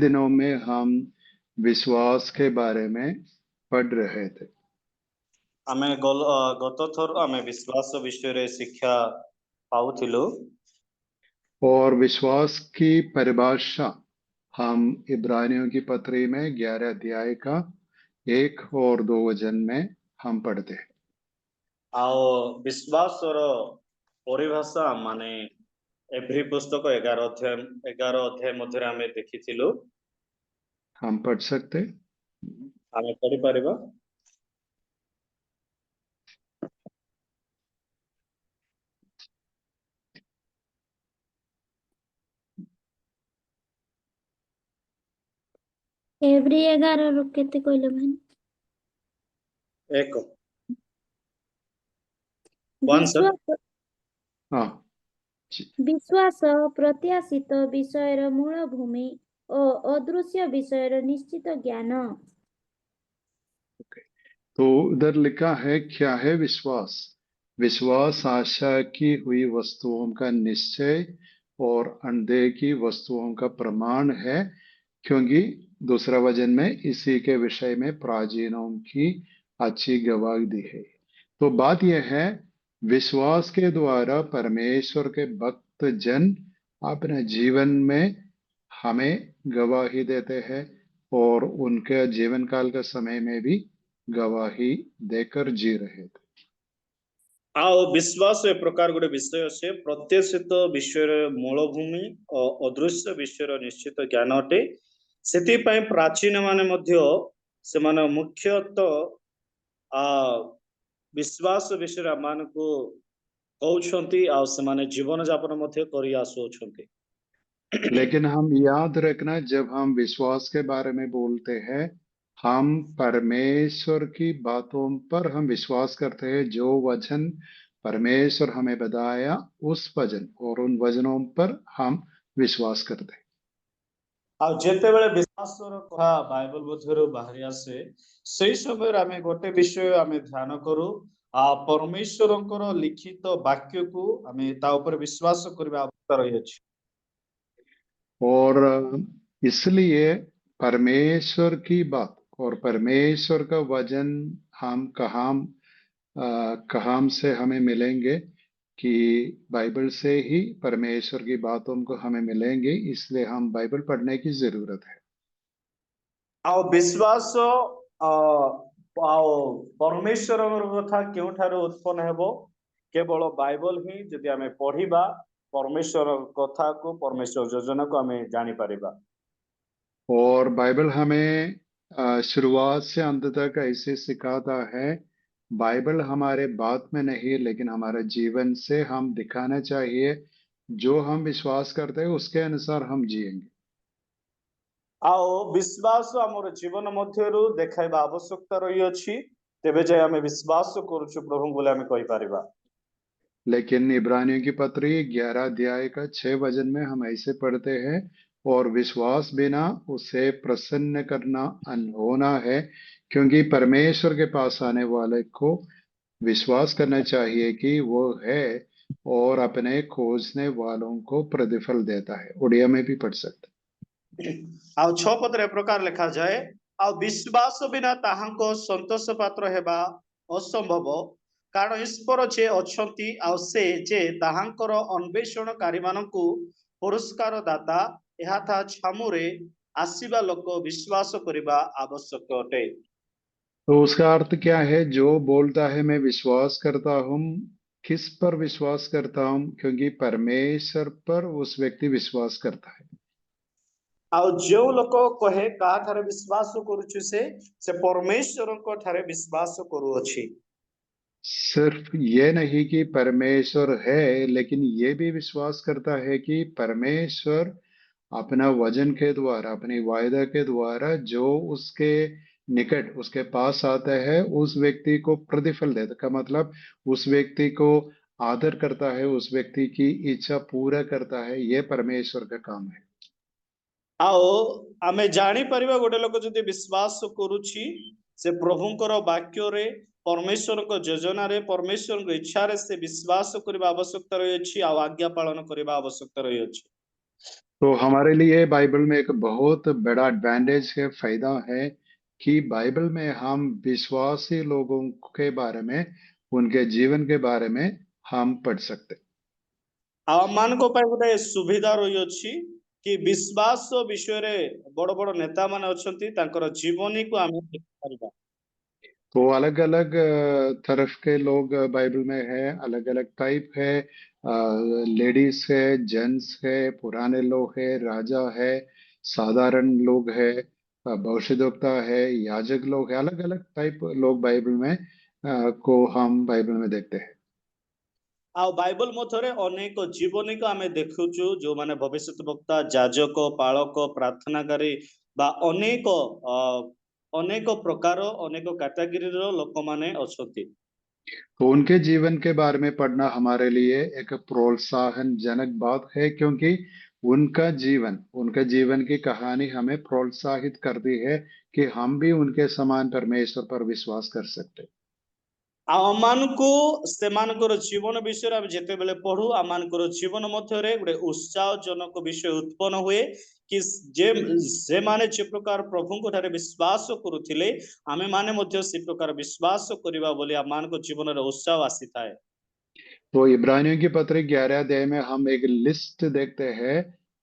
दिनों में हम विश्वास के बारे में पढ़ रहे थे। आमे गत थर आमे विश्वास विषय रे शिक्षा पाउथिलु और विश्वास की परिभाषा हम इब्रानियों की पत्री में 11 अध्याय का 1 और 2 वचन में हम पढ़ते हैं। आओ विश्वास रो परिभाषा माने एभ्री पुस्तक 11 अध्याय मध्य आमे देखिथिलु। हम पढ़ सकते आमे पढ़ी परिबा। एवरी 11 रो केते कहले भाई एक वन सर विश्वास हाँ विश्वास प्रत्याशित विषयर मूल भूमि और अदृश्य विषयर निश्चित ज्ञान। तो उधर लिखा है क्या है विश्वास। विश्वास आशा की हुई वस्तुओं का निश्चय और अनदेखी वस्तुओं का प्रमाण है, क्योंकि दूसरा वचन में इसी के विषय में प्राचीनों की अच्छी गवाही दी है। तो बात यह है, विश्वास के द्वारा परमेश्वर के भक्त जन अपने जीवन में हमें गवाही देते हैं और उनके जीवन काल के समय में भी गवाही देकर जी रहे थे। आओ विश्वास एक प्रकार गोटे विषय से प्रत्याशित विषय मूल भूमि और अदृश्य विषय निश्चित ज्ञान अटे। सेतिपाई प्राचीन माने मध्य से माने मुख्यतः विश्वास विषय मान को कहउछंती आ से माने जीवन यापन मध्य करि आसुछंती। लेकिन हम याद रखना, जब हम विश्वास के बारे में बोलते हैं, हम परमेश्वर की बातों पर हम विश्वास करते हैं। जो वचन परमेश्वर हमें बताया उस वचन और उन वचनों पर हम विश्वास करते हैं। आ जेते बेले विश्वास कथा बाइबल मध्यरु बाहरी आसे सेही समय आमे गोटे विषय आमे ध्यान करू आ परमेश्वरंकर लिखित वाक्य को आमे ता ऊपर विश्वास करबा आवश्यकता रही अछि। और इसलिए परमेश्वर की बात और परमेश्वर का वचन हम कहाँ से हमें मिलेंगे कि बाइबल से ही परमेश्वर की बातों को हमें मिलेंगे। इसलिए हम बाइबल पढ़ने की जरूरत है। आ विश्वास परमेश्वर कथा केउठारो उत्पन्न हेबो केवल बाइबल ही जदि आमे पढ़िबा परमेश्वर कथा को परमेश्वर योजना को आमे जानि परिबा। और बाइबल हमें शुरुआत से अंत तक ऐसे सिखाता है। बाइबल हमारे बात में नहीं, लेकिन हमारे जीवन से हम दिखाना चाहिए। जो हम विश्वास करते हैं उसके अनुसार हम जिएंगे। आओ विश्वास आमर जीवन मध्यरु देखाइबा आवश्यकता रही अछि, तेबे जे आमे विश्वास करूछु प्रभु बोले आमे कहि परिबा। लेकिन इब्रानियों की पत्री 11 अध्याय का 6 वचन में हम ऐसे पढ़ते हैं, और विश्वास बिना उसे प्रसन्न करना अनहोना है, क्योंकि परमेश्वर के पास आने वाले को विश्वास करना चाहिए कि वो है और अपने खोजने वालों को प्रतिफल देता है। उड़िया में भी पढ़ सकते। आउ 6 पदरे प्रकार लिखा जाए, आउ विश्वास बिना ताहांको संतोष पात्र हेबा असंभव, कारण ईश्वर जे अछंती आउ से जे ताहांकर अन्वेषणकारी मानकु पुरस्कार दाता एहा था छामुरे आसीबा लोक विश्वास करिबा आवश्यक अटे। तो उसका अर्थ क्या है? जो बोलता है मैं विश्वास करता हूँ, किस पर विश्वास करता हूँ? क्योंकि परमेश्वर पर उस व्यक्ति विश्वास करता है। आउ जो लोक कहे का थारे विश्वास करूछु से परमेश्वर को थारे विश्वास करू अछि। सिर्फ ये नहीं कि परमेश्वर है, लेकिन ये भी विश्वास करता है कि परमेश्वर अपना वचन के द्वारा, अपनी वायदा के द्वारा जो उसके निकट, उसके पास आता है, उस व्यक्ति को प्रतिफल देता। का मतलब उस व्यक्ति को आदर करता है, उस व्यक्ति की इच्छा पूरा करता है। ये परमेश्वर का काम है। आओ आमे जानी परिबा गोटे लोक जदि विश्वास करूछि से प्रभुंकर वाक्य रे परमेश्वर को योजना रे परमेश्वर को इच्छा रे से विश्वास करबा आवश्यकता रही अछि आ आज्ञा पालन करबा आवश्यकता रही अछि। तो हमारे लिए बाइबल में एक बहुत बड़ा एडवांटेज है, फायदा है कि बाइबल में हम विश्वासी लोगों के बारे में, उनके जीवन के बारे में हम पढ़ सकते हैं। ଆମ ମାନଙ୍କ ପାଇଁ ଗୋଟେ ସୁବିଧା ରହିଅଛି କି ବିଶ୍ୱାସ ବିଷୟରେ ବଡ ବଡ ନେତା ମାନେ ଅଛନ୍ତି, ତାଙ୍କର ଜୀବନୀକୁ ଆମେ ଦେଖିପାରିବା। तो अलग अलग तरफ के लोग बाइबल में है, अलग अलग टाइप है। लेडीज है, जेंट्स है, पुराने लोग है, राजा है, साधारण लोग है, भविष्यद्वक्ता है, याजक लोग है, अलग अलग टाइप लोग बाइबल में को हम बाइबल में देखते हैं। ଆଉ ବାଇବଲ ମଧ୍ୟରେ ଅନେକ ଜୀବନୀକୁ ଆମେ ଦେଖୁଛୁ, ଯୋଉମାନେ ଭବିଷ୍ୟତ ବକ୍ତା, ଯାଜକ, ପାଳକ, ପ୍ରାର୍ଥନାକାରୀ ବା ଅନେକ ପ୍ରକାର ଅନେକ କାଟାଗୋରୀର ଲୋକମାନେ ଅଛନ୍ତି। तो उनके जीवन के बारे में पढ़ना हमारे लिए एक प्रोत्साहनजनक बात है, क्योंकि उनका जीवन की कहानी हमें प्रोत्साहित करती है कि हम भी उनके समान परमेश्वर पर विश्वास कर सकते हैं। ଆଉ ଆମମାନଙ୍କୁ ସେମାନଙ୍କର ଜୀବନ ବିଷୟରେ ଆମେ ଯେତେବେଳେ ପଢୁ, ଆମମାନଙ୍କର ଜୀବନ ମଧ୍ୟରେ ଗୋଟେ ଉତ୍ସାହଜନକ ବିଷୟ ଉତ୍ପନ୍ନ ହୁଏ କି ସେମାନେ ଯେ ପ୍ରକାର ପ୍ରଭୁଙ୍କ ଠାରେ ବିଶ୍ୱାସ କରୁଥିଲେ, ଆମେମାନେ ମଧ୍ୟ ସେ ପ୍ରକାର ବିଶ୍ୱାସ କରିବା ବୋଲି ଆମମାନଙ୍କ ଜୀବନରେ ଉତ୍ସାହ ଆସିଥାଏ। तो इब्रानियों की पत्री 11 अध्याय में हम एक लिस्ट देखते हैं,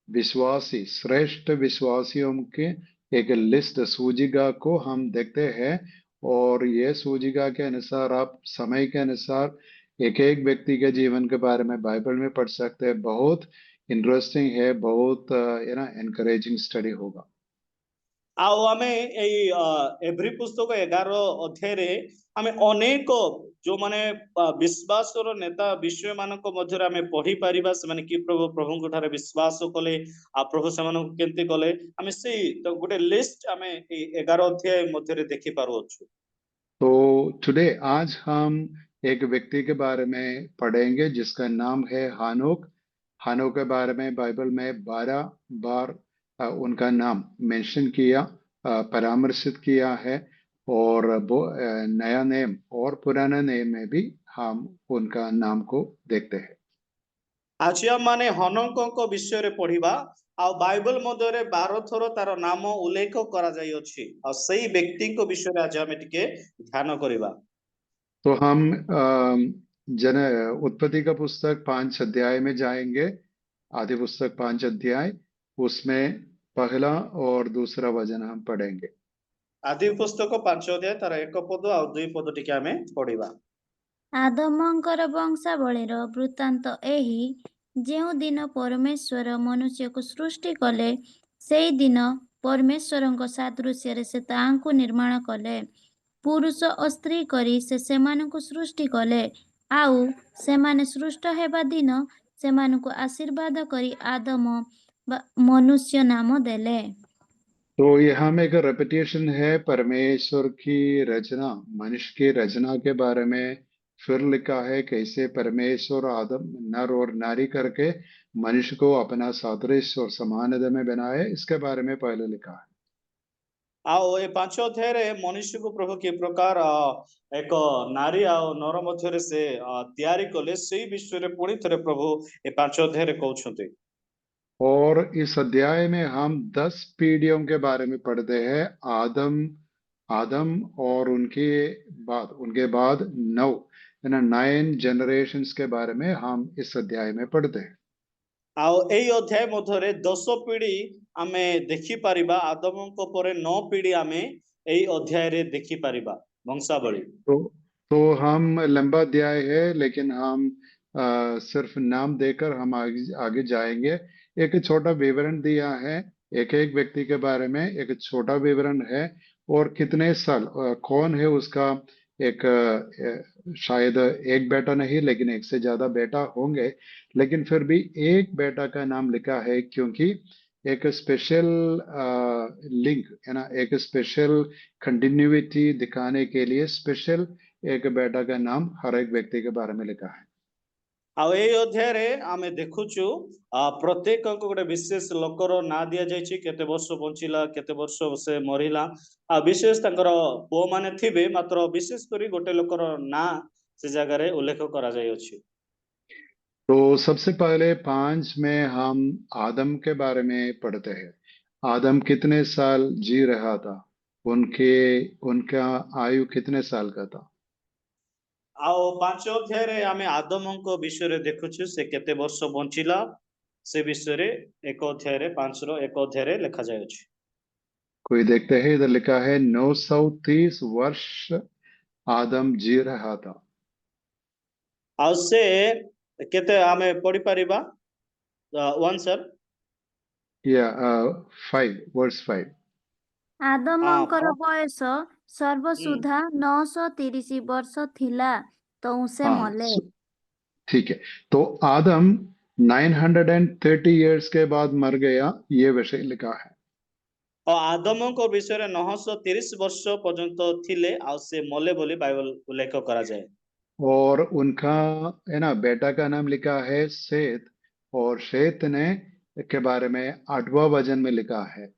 विश्वासी श्रेष्ठ विश्वासियों के एक लिस्ट सूजिका को हम देखते हैं। और ये सूजिका के अनुसार आप समय के अनुसार एक एक व्यक्ति के जीवन के बारे में बाइबल में पढ़ सकते हैं। बहुत इंटरेस्टिंग है, बहुत एनकरेजिंग स्टडी होगा। ଆଉ ଆମେ ଏଇ ଏଭ୍ରି ପୁସ୍ତକ 11 ଅଧ୍ୟାୟରେ ଆମେ ଅନେକ ଯୋଉମାନେ ବିଶ୍ୱାସର ନେତା ବିଷୟ ମାନଙ୍କ ମଧ୍ୟରେ ଆମେ ପଢି ପାରିବା, ସେମାନେ କି ପ୍ରଭୁଙ୍କ ଠାରେ ବିଶ୍ୱାସ କଲେ, ଆଉ ପ୍ରଭୁ ସେମାନଙ୍କୁ କେମିତି କଲେ, ଆମେ ସେଇ ଗୋଟେ ଲିଷ୍ଟ ଆମେ ଏଇ 11 ଅଧ୍ୟାୟ ମଧ୍ୟରେ ଦେଖି ପାରୁଅଛୁ। तो टुडे आज हम एक व्यक्ति के बारे में पढ़ेंगे जिसका नाम है हानोक। हानोक के बारे में बाइबल में 12 बार उनका नाम मेंशन किया, परामर्शित किया है। और वो नया नेम और पुराना नेम में भी हम उनका नाम को देखते हैं। ଆଜି ଆମମାନେ ହନୋକଙ୍କ ବିଷୟରେ ପଢିବା, ଆଉ ବାଇବଲ ମଧ୍ୟରେ 12 ଥର ତାର ନାମ ଉଲ୍ଲେଖ କରାଯାଇଅଛି, ଆଉ ସେଇ ବ୍ୟକ୍ତିଙ୍କ ବିଷୟରେ ଆଜି ଆମେ ଟିକେ ଧ୍ୟାନ କରିବା। तो हम जन उत्पत्ति का पुस्तक 5 अध्याय में जाएंगे। आदि पुस्तक 5 अध्याय, उसमें पहला और दूसरा वचन हम पढ़ेंगे। ଆଦି ପୁସ୍ତକ 5 ଅଧ୍ୟାୟ ତାର 1 ପଦ ଆଉ 2 ପଦ ଟିକେ ଆମେ ପଢିବା। ଆଦମଙ୍କର ବଂଶାବଳୀର ବୃତ୍ତାନ୍ତ ଏହି, ଯେଉଁଦିନ ପରମେଶ୍ୱର ମନୁଷ୍ୟକୁ ସୃଷ୍ଟି କଲେ, ସେଇଦିନ ପରମେଶ୍ୱରଙ୍କ ସାଦୃଶ୍ୟରେ ସେ ତାହାଙ୍କୁ ନିର୍ମାଣ କଲେ। ପୁରୁଷ ଓ ସ୍ତ୍ରୀ କରି ସେ ସେମାନଙ୍କୁ ସୃଷ୍ଟି କଲେ। ଆଉ ସେମାନେ ସୃଷ୍ଟ ହେବା ଦିନ ସେମାନଙ୍କୁ ଆଶୀର୍ବାଦ କରି ଆଦମ ବା ମନୁଷ୍ୟ ନାମ ଦେଲେ। तो यहाँ में एक रेपिटेशन है परमेश्वर की रचना, मनुष्य की रचना के बारे में। फिर लिखा है कैसे परमेश्वर आदम नर और नारी करके मनुष्य को अपना सादृश्य और समानता में बनाए, इसके बारे में पहले लिखा है। ଆଉ ଏ 5 ଅଧ୍ୟାୟରେ ମନୁଷ୍ୟକୁ ପ୍ରଭୁ କି ପ୍ରକାର ଏକ ନାରୀ ଆଉ ନର ମଧ୍ୟରେ ସେ ତିଆରି କଲେ, ସେଇ ବିଷୟରେ ପୁଣି ଥରେ ପ୍ରଭୁ ଏ 5 अध्याୟରେ କହୁଛନ୍ତି। और इस अध्याय में हम 10 पीढ़ियों के बारे में पढ़ते हैं। आदम और उनके बाद 9 जनरेशंस के बारे में हम इस अध्याय में पढ़ते हैं। ଆଉ ଏଇ ଅଧ୍ୟାୟ ମଧ୍ୟରେ 10 ପିଢି ଆମେ ଦେଖି ପାରିବା, ଆଦମଙ୍କ ପରେ 9 ପିଢି ଆମେ ଏଇ ଅଧ୍ୟାୟରେ ଦେଖି ପାରିବା ବଂଶାବଳୀ। तो हम लंबा अध्याय है, लेकिन हम सिर्फ नाम देकर हम आगे जाएंगे। एक छोटा विवरण दिया है, एक एक व्यक्ति के बारे में एक छोटा विवरण है। और कितने साल, कौन है उसका एक शायद एक बेटा नहीं, लेकिन एक से ज्यादा बेटा होंगे। लेकिन फिर भी एक बेटा का नाम लिखा है, क्योंकि एक स्पेशल लिंक है ना, एक स्पेशल कंटिन्यूटी दिखाने के लिए स्पेशल एक बेटा का नाम हर एक व्यक्ति के बारे में लिखा है। ଆଉ ଏଇ ଅଧ୍ୟାୟରେ ଆମେ ଦେଖୁଛୁ ପ୍ରତ୍ୟେକଙ୍କୁ ଗୋଟେ ବିଶେଷ ଲୋକର ନାଁ ଦିଆଯାଇଛି, କେତେ ବର୍ଷ ବଞ୍ଚିଲା, କେତେ ବର୍ଷ ସେ ମରିଲା, ଆଉ ବିଶେଷ ତାଙ୍କର ପୁଅ ମାନେ ଥିବେ, ମାତ୍ର ବିଶେଷ କରି ଗୋଟେ ଲୋକର ନାଁ ସେ ଜାଗାରେ ଉଲ୍ଲେଖ କରାଯାଇଅଛି। तो सबसे पहले 5 में हम आदम के बारे में पढ़ते हैं। आदम कितने साल जी रहा था? उनके उनका आयु कितने साल का था? ଆଉ 5 ଅଧ୍ୟାୟରେ ଆମେ ଆଦମଙ୍କ ବିଷୟରେ ଦେଖୁଛୁ ସେ କେତେ ବର୍ଷ ବଞ୍ଚିଲା ସେ ବିଷୟରେ 1 ଅଧ୍ୟାୟରେ 5 ର 1 ଅଧ୍ୟାୟରେ ଲେଖାଯାଇଅଛି। कोई देखते हैं, इधर लिखा है 930 वर्ष आदम जी रहा था। ଆଉ ସେ କେତେ ଆମେ ପଢିପାରିବା 1 sir? या 5 वर्स 5। ଆଦମଙ୍କର ହଁ ବୟସ ସର୍ବସୁଦ୍ଧା 930 ବର୍ଷ ଥିଲା ତ ସେ हाँ ମଲେ। ठीक है। तो आदम 930 इयर्स के बाद मर गया, ये विषय लिखा है। ଆଉ ଆଦମଙ୍କ ବିଷୟରେ 930 ବର୍ଷ ପର୍ଯ୍ୟନ୍ତ ଥିଲେ ଆଉ ସେ ମଲେ ବୋଲି ବାଇବଲ ଉଲ୍ଲେଖ କରାଯାଏ। और उनका है ना बेटा का नाम लिखा है सेत, और सेत ने के बारे में 8वां वचन में लिखा है।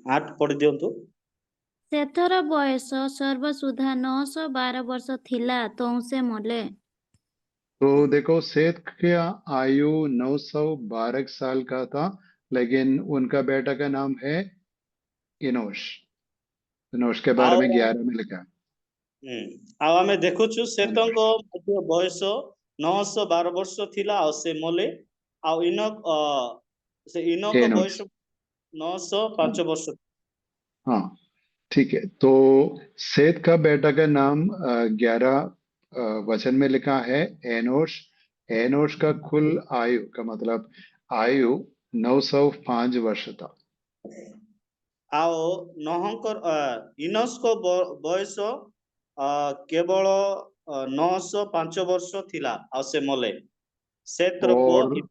8 ପଢି ଦିଅନ୍ତୁ। ସେଥର ବୟସ ସର୍ବସୁଦ୍ଧା 912 ବର୍ଷ ଥିଲା ତ ସେ ମଲେ। तो देखो, सेत का आयु 912 साल का था, लेकिन उनका बेटा का नाम है इनोश। इनोश के बारे ଆଉ में 11 में लिखा है। ଆଉ ଆମେ ଦେଖୁଛୁ ସେତଙ୍କ ମଧ୍ୟ ବୟସ 912 ବର୍ଷ ଥିଲା ଆଉ ସେ ମଲେ। ଆଉ ସେ ଇନୋକ एनोश। ବୟସ 905 ବର୍ଷ। हाँ ठीक है। तो सेत का बेटा का नाम 11 वचन में लिखा है एनोश। एनोश का कुल आयु का मतलब आयु 905 वर्ष था। ଆଉ ଇନସ୍କ ବୟସ କେବଳ 905 ବର୍ଷ ଥିଲା ଆଉ ସେ ମଲେ। ସେତର ପୁଅ और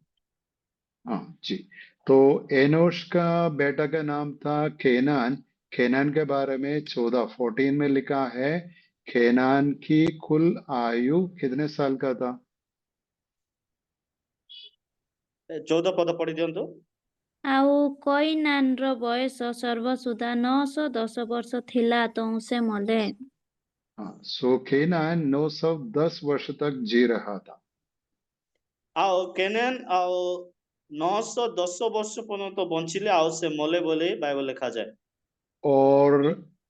हाँ जी, तो एनोश का बेटा का नाम था केनान। केनान के बारे में 14 में लिखा है। केनान की कुल आयु कितने साल का था? 14 ପଦ ପଢି ଦିଅନ୍ତୁ। ଆଉ କଇନାନର ବୟସ ସର୍ବସୁଦ୍ଧା 910 ବର୍ଷ ଥିଲା ତ ସେ ମଲେ। हाँ, सो केनान 910 वर्ष तक जी रहा था। ଆଉ କେନାନ ଆଉ 910 ବର୍ଷ ପର୍ଯ୍ୟନ୍ତ ବଞ୍ଚିଲେ ଆଉ ସେ ମଲେ ବୋଲି ବାଇବଲ ଲେଖାଯାଏ। और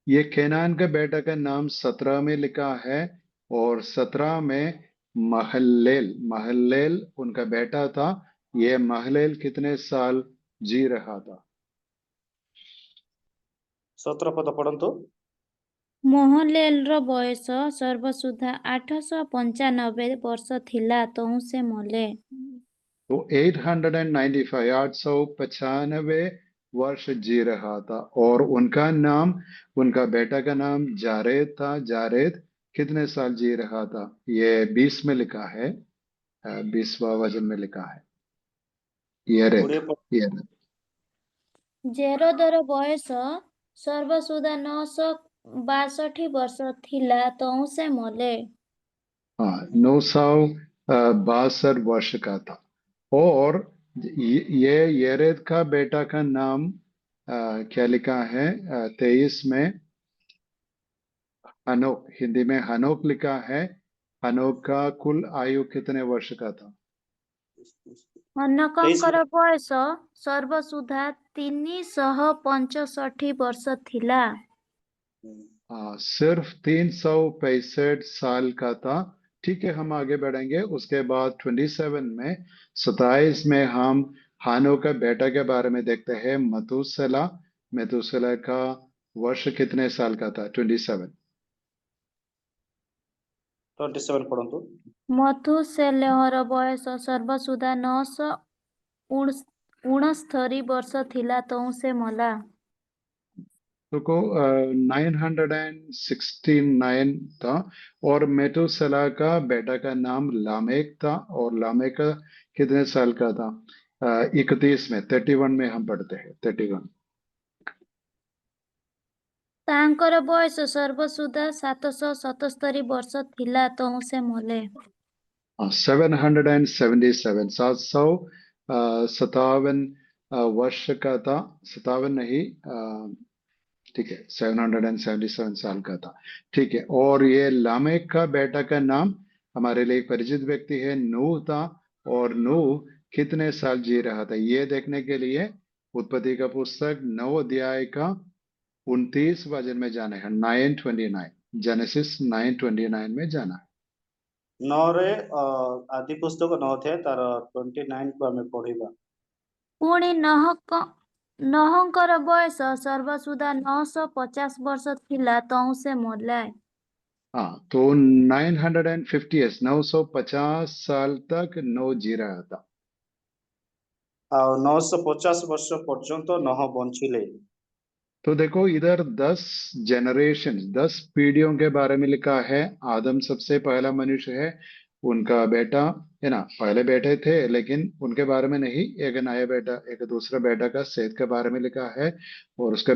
ये केनान के बेटा का नाम 17 में लिखा है, और 17 में महल्लेल। महल्लेल उनका बेटा था। ये महल्लेल कितने साल जी रहा था? 17 ପଦ ପଢନ୍ତୁ। ମୋହଲେଲର ବୟସ ସର୍ବସୁଦ୍ଧା 895 ବର୍ଷ ଥିଲା ତ ସେ ମଲେ। तो 895 895 वर्ष जी रहा था, और उनका नाम, उनका बेटा का नाम जारेद था। जारेद कितने साल जी रहा था? ये 20 में लिखा है, 20वां वचन में लिखा है येरेद। 20 येरेद। ଜେରଦର ବୟସ ସର୍ବସୁଦ୍ଧା 962 ବର୍ଷ ଥିଲା ତ ସେ ମଲେ। हाँ, 962 वर्ष का था। और ये येरेद का बेटा का नाम क्या लिखा है? 23 में हनोक। हिंदी में हनोक लिखा है। हनोक का कुल आयु कितने वर्ष का था? ହନକଙ୍କର ବୟସ ସର୍ବସୁଦ୍ଧା 365 ବର୍ଷ ଥିଲା। सिर्फ 365 साल का था। ठीक है, हम आगे बढ़ेंगे। उसके बाद 27 में 27 में हम हानो का बेटा के बारे में देखते हैं, मथुसेला। मथुसेला का वर्ष कितने साल का था? 27। 27 ପଢନ୍ତୁ। ମଥୁସେଲହର ବୟସ ସର୍ବସୁଦ୍ଧା 969 ବର୍ଷ ଥିଲା ତ ସେ ମଲା। देखो 969 था। और मेतुसेला का बेटा का नाम लामेक था, और लामेक का कितने साल का था? 31 में 31 में हम पढ़ते हैं 31। ତାଙ୍କର ବୟସ ସର୍ବସୁଦ୍ଧା 777 ବର୍ଷ ଥିଲା ତ ସେ ମଲେ। 777 757 वर्ष का था। 57 नहीं, ठीक है, 777 साल का था। ठीक है। और ये लामेक का बेटा का नाम हमारे लिए एक परिचित व्यक्ति है, नूह था। और नूह कितने साल जी रहा था, ये देखने के लिए उत्पत्ति का पुस्तक 9 अध्याय का 29 वचन में जाना है, 9:29, जेनेसिस 9:29 में जाना है। 9 ରେ ଆଦି ପୁସ୍ତକ 9 ଥାଏ ତାର 29 କୁ ଆମେ ପଢିବା। ପୁଣି ନହଙ୍କର ବୟସ ସର୍ବସୁଦ୍ଧା 950 ବର୍ଷ ଥିଲା ତହୁଁ ସେ ମଲା। हाँ, तो 950 950 साल तक नूह जी रहा था। ଆଉ 950 ବର୍ଷ ପର୍ଯ୍ୟନ୍ତ ନହ ବଞ୍ଚିଲେ। तो देखो इधर 10 जनरेशन, 10 पीढ़ियों के बारे में लिखा है। आदम सबसे पहला मनुष्य है, उनका बेटा है ना, पहले बेटे थे लेकिन उनके बारे में नहीं, एक नया बेटा, एक दूसरा बेटा का सेत के बारे में लिखा है, और उसका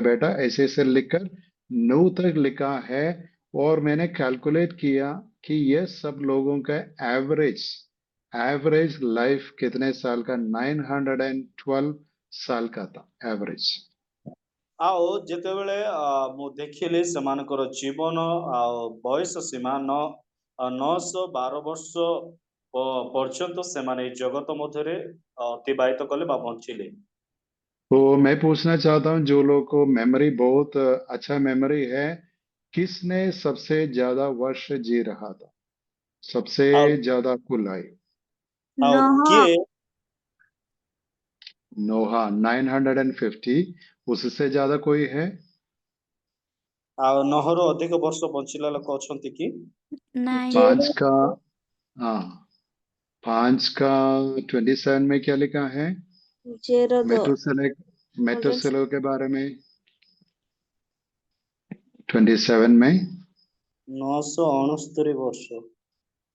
बेटा ऐसे ऐसे लिखकर नूह तक लिखा है। और मैंने कैलकुलेट किया कि ये सब लोगों का एवरेज एवरेज लाइफ कितने साल का, 912 साल का था एवरेज। ଆଉ ଯେତେବେଳେ ମୁଁ ଦେଖିଲି ସେମାନଙ୍କର ଜୀବନ ଆଉ ବୟସ ସୀମା 912 ବର୍ଷ ପର୍ଯ୍ୟନ୍ତ ସେମାନେ ଏଇ ଜଗତ ମଧ୍ୟରେ ଅତିବାହିତ କଲେ ବା ବଞ୍ଚିଲେ। तो मैं पूछना चाहता हूँ, जो लोग को मेमोरी बहुत अच्छा मेमोरी है, किसने सबसे ज्यादा वर्ष जी रहा था, सबसे ଆଉ ज्यादा कुल आयु? ଆଉ ନହ କିଏ नोहा 950, उससे ज्यादा कोई है? ଆଉ ନହରୁ ଅଧିକ ବର୍ଷ ବଞ୍ଚିଲା ଲୋକ ଅଛନ୍ତି କି? ନାଇଁ। 5 का, हाँ, 5 का 27 में क्या लिखा है? मेथुसेलह, मेथुसेलह के बारे में 27 में, 969 ବର୍ଷ।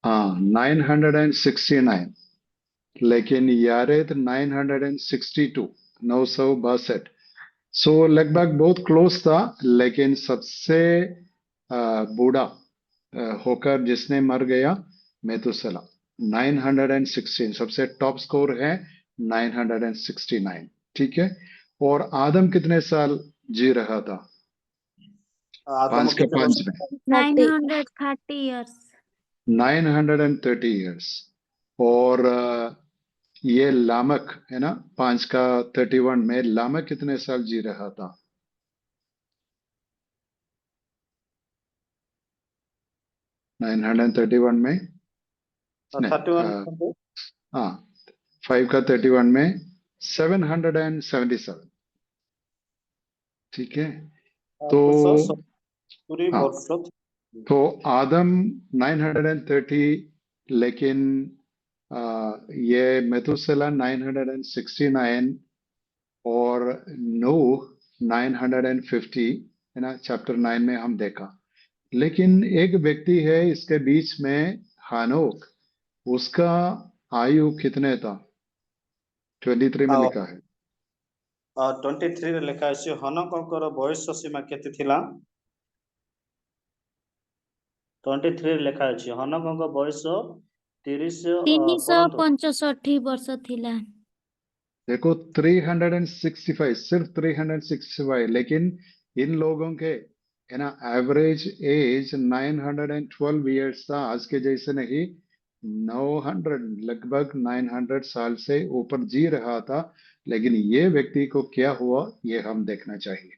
हाँ 969, लेकिन यारेद 962, 962। सो लगभग बहुत क्लोज था, लेकिन सबसे बूढ़ा होकर जिसने मर गया, मेतुसेला 916, सबसे टॉप स्कोर है 969। ठीक है। और आदम कितने साल जी रहा था? ଆଦମ 5 का କେତେ 5 ବର୍ଷ? में 930 years. 930 years। और ये लामक है ना, 5 का 31 में लामक कितने साल जी रहा था? 931 में, नहीं, 31 हाँ 5 का 31 में 777। ठीक है। तो 770 हाँ, ବର୍ଷ। तो आदम 930, लेकिन ये मेथुसेला 969 और नूह 950 है ना, चैप्टर 9 में हम देखा। लेकिन एक व्यक्ति है इसके बीच में, हानोक, उसका आयु कितने था? 23 में ଆଉ लिखा है। 23 ରେ ଲେଖା ଅଛି ହନକଙ୍କର ବୟସ ସୀମା କେତେ ଥିଲା? 23 ରେ ଲେଖା ଅଛି ହନକଙ୍କ ବୟସ 30 ପଢନ୍ତୁ। 365 ବର୍ଷ ଥିଲା। देखो 365, सिर्फ 365, लेकिन इन लोगों के है ना एवरेज एज 912 इयर्स था, आज के जैसे नहीं। 900, लगभग 900 साल से ऊपर जी रहा था। लेकिन ये व्यक्ति को क्या हुआ, ये हम देखना चाहिए।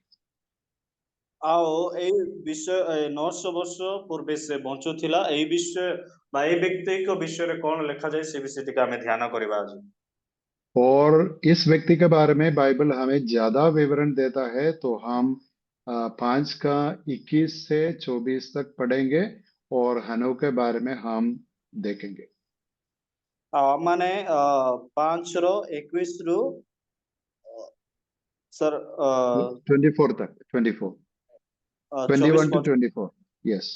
ଆଉ ଏଇ ବିଷୟ 900 ବର୍ଷ ପୂର୍ବେ ସେ ବଞ୍ଚୁଥିଲା। ଏଇ ବିଷୟ ବା ଏଇ ବ୍ୟକ୍ତିଙ୍କ ବିଷୟରେ କଣ ଲେଖାଯାଏ ସେ ବିଷୟ ଟିକେ ଆମେ ଧ୍ୟାନ କରିବା ଆଜି। और इस व्यक्ति के बारे में बाइबल हमें ज्यादा विवरण देता है, तो हम 5 का 21 से 24 तक पढ़ेंगे, और हनो के बारे में हम देखेंगे। ମାନେ 5 ର 21 ରୁ सर 24 तक, 24, 24 21 to 24, yes.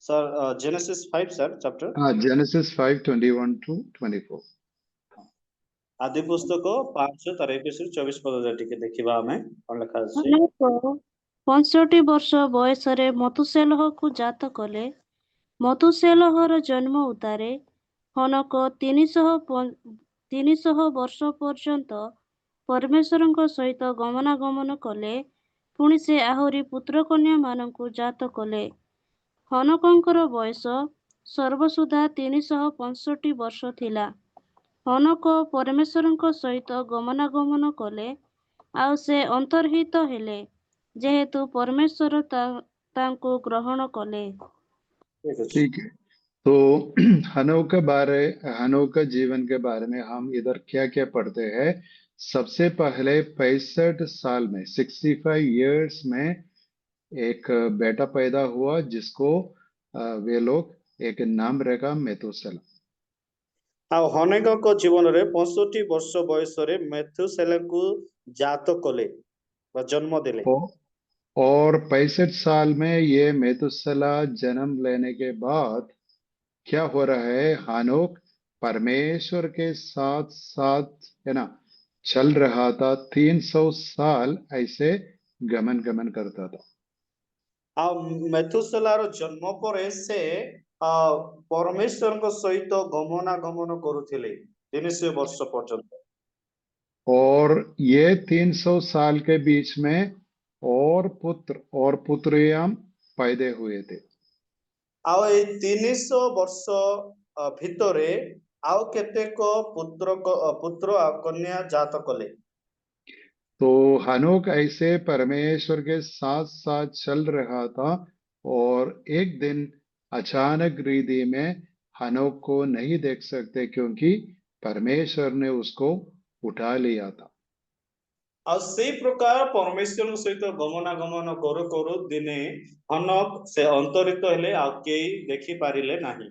Sir genesis 5 sir chapter हाँ, जेनेसिस 5, 21 to 24। आदि पुस्तक 5 ତାର 21 ରୁ 24 ପଦ ଟିକେ ଦେଖିବା ଆମେ କଣ ଲେଖା ଅଛି। ହନୋକ 65 ବର୍ଷ ବୟସରେ ମତୁସେଲହକୁ ଜାତ କଲେ। ମତୁସେଲହର ଜନ୍ମ ଉତ୍ତାରେ ହନୋକ 300 ବର୍ଷ ପର୍ଯ୍ୟନ୍ତ ପରମେଶ୍ୱରଙ୍କ ସହିତ ଗମନାଗମନ କଲେ। ପୁଣି ସେ ଆହୁରି ପୁତ୍ରକନ୍ୟା ମାନଙ୍କୁ ଜାତ କଲେ। ହନକଙ୍କର ବୟସ ସର୍ବସୁଦ୍ଧା 365 ବର୍ଷ ଥିଲା। ହନକ ପରମେଶ୍ୱରଙ୍କ ସହିତ ଗମନାଗମନ କଲେ, ଆଉ ସେ ଅନ୍ତର୍ହିତ ହେଲେ, ଯେହେତୁ ପରମେଶ୍ୱର ତାଙ୍କୁ ଗ୍ରହଣ କଲେ। ଠିକ ଅଛି। ठीक है। तो हनोक का जीवन के बारे में हम इधर क्या क्या पढ़ते हैं। सबसे पहले 65 साल में 65 इयर्स में एक बेटा पैदा हुआ जिसको वे लोग एक नाम रखा मेतुसेला। ଆଉ ହନେକଙ୍କ ଜୀବନରେ 65 ବର୍ଷ ବୟସରେ ମେଥୁସେଲଙ୍କୁ ଜାତ କଲେ ବା ଜନ୍ମ ଦେଲେ। और 65 साल में ये मेतुसेला जन्म लेने के बाद क्या हो रहा है, हानोक परमेश्वर के साथ साथ है ना चल रहा था। 300 साल ऐसे गमन गमन करता था। ଆଉ ମେଥୁସେଲାର ଜନ୍ମ ପରେ ସେ ପରମେଶ୍ୱରଙ୍କ ସହିତ ଗମନାଗମନ କରୁଥିଲେ 300 ବର୍ଷ ପର୍ଯ୍ୟନ୍ତ। और ये 300 साल के बीच में और पुत्र और पुत्रियां पैदा हुए थे। ଆଉ ଏଇ 300 ବର୍ଷ ଭିତରେ ଆଉ କେତେକ ପୁତ୍ର ଆଉ କନ୍ୟା ଜାତ କଲେ। तो हनोक ऐसे परमेश्वर के साथ साथ चल रहा था और एक दिन अचानक रीति में हनोक को नहीं देख सकते क्योंकि परमेश्वर ने उसको उठा लिया था। ଆଉ ସେଇ ପ୍ରକାର ପରମେଶ୍ୱରଙ୍କ ସହିତ ଗମନାଗମନ କରୁ କରୁ ଦିନେ ହନକ ସେ ଅନ୍ତରିତ ହେଲେ, ଆଉ କେହି ଦେଖି ପାରିଲେ ନାହିଁ।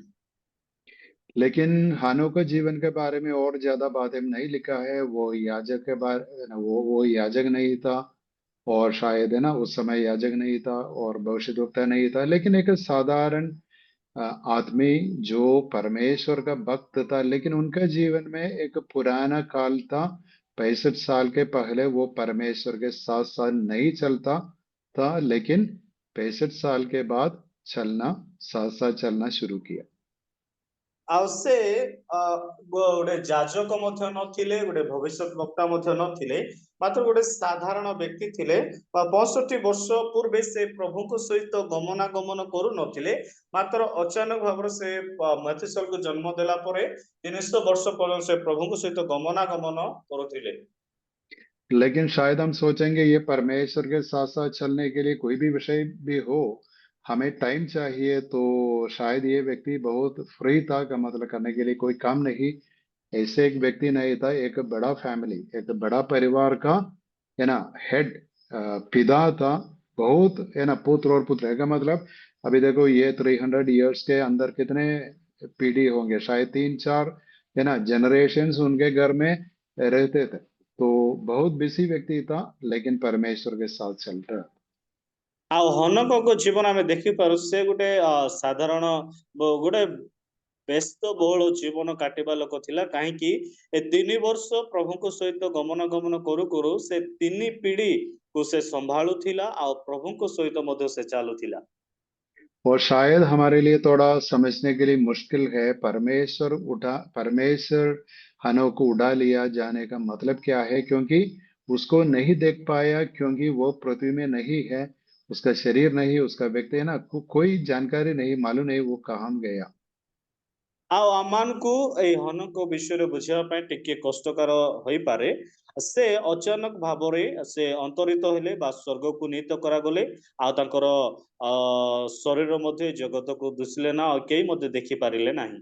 लेकिन हानो के जीवन के बारे में और ज्यादा बातें नहीं लिखा है। वो याजक के बारे वो याजक नहीं था, और शायद है ना उस समय याजक नहीं था और भविष्यद्वक्ता नहीं था, लेकिन एक साधारण आदमी जो परमेश्वर का भक्त था। लेकिन उनका जीवन में एक पुराना काल था। 65 साल के पहले वो परमेश्वर के साथ साथ नहीं चलता था, लेकिन 65 साल के बाद साथ साथ चलना शुरू किया। ଆଉ ସେ ଗୋଟେ ଯାଜକ ମଧ୍ୟ ନଥିଲେ, ଗୋଟେ ଭବିଷ୍ୟତ ବକ୍ତା ମଧ୍ୟ ନଥିଲେ, ମାତ୍ର ଗୋଟେ ସାଧାରଣ ବ୍ୟକ୍ତି ଥିଲେ। 65 ବର୍ଷ ପୂର୍ବେ ସେ ପ୍ରଭୁଙ୍କ ସହିତ ଗମନାଗମନ କରୁନଥିଲେ, ମାତ୍ର ଅଚାନକ ଭାବରେ ସେ ମେଥୁସେଲକୁ ଜନ୍ମ ଦେଲା ପରେ 300 ବର୍ଷ ପର୍ଯ୍ୟନ୍ତ ସେ ପ୍ରଭୁଙ୍କ ସହିତ ଗମନାଗମନ କରୁଥିଲେ। लेकिन शायद हम सोचेंगे ये परमेश्वर के साथ साथ चलने के लिए कोई भी विषय भी हो, हमें टाइम चाहिए। तो शायद ये व्यक्ति बहुत फ्री था, का मतलब करने के लिए कोई काम नहीं। ऐसे एक व्यक्ति नहीं था, एक बड़ा फैमिली, एक बड़ा परिवार का है ना हेड पिता था। बहुत है ना पुत्र और पुत्र का मतलब अभी देखो ये 300 इयर्स के अंदर कितने पीढ़ी होंगे, शायद 3-4 है ना जनरेशन्स उनके घर में रहते थे। तो बहुत बिजी व्यक्ति था, लेकिन परमेश्वर के साथ चल रहा। ଆଉ ହନକଙ୍କ ଜୀବନ ଆମେ ଦେଖିପାରୁ, ସେ ଗୋଟେ ସାଧାରଣ ଗୋଟେ ବ୍ୟସ୍ତ ବହୁଳ ଜୀବନ କାଟିବା ଲୋକ ଥିଲା। କାହିଁକି ଏ 3 ବର୍ଷ ପ୍ରଭୁଙ୍କ ସହିତ ଗମନାଗମନ କରୁ କରୁ ସେ 3 ପିଢିକୁ ସେ ସମ୍ଭାଳୁଥିଲା, ଆଉ ପ୍ରଭୁଙ୍କ ସହିତ ମଧ୍ୟ ସେ ଚାଲୁଥିଲା। और शायद हमारे लिए थोड़ा समझने के लिए मुश्किल है, परमेश्वर हनोक को उड़ा लिया जाने का मतलब क्या है, क्योंकि उसको नहीं देख पाया, क्योंकि वो पृथ्वी में नहीं है, उसका शरीर नहीं, उसका व्यक्ति है ना कोई जानकारी नहीं, मालूम नहीं वो कहाँ गया। ଆଉ ଆମମାନଙ୍କୁ ଏଇ ହନକ ବିଷୟରେ ବୁଝିବା ପାଇଁ ଟିକେ କଷ୍ଟକର ହୋଇପାରେ। ସେ ଅଚାନକ ଭାବରେ ସେ ଅନ୍ତରିତ ହେଲେ ବା ସ୍ୱର୍ଗକୁ ନୀତ କରାଗଲେ, ଆଉ ତାଙ୍କର ଶରୀର ମଧ୍ୟ ଜଗତକୁ ଦିଶିଲେ ନା, ଆଉ କେହି ମଧ୍ୟ ଦେଖିପାରିଲେ ନାହିଁ।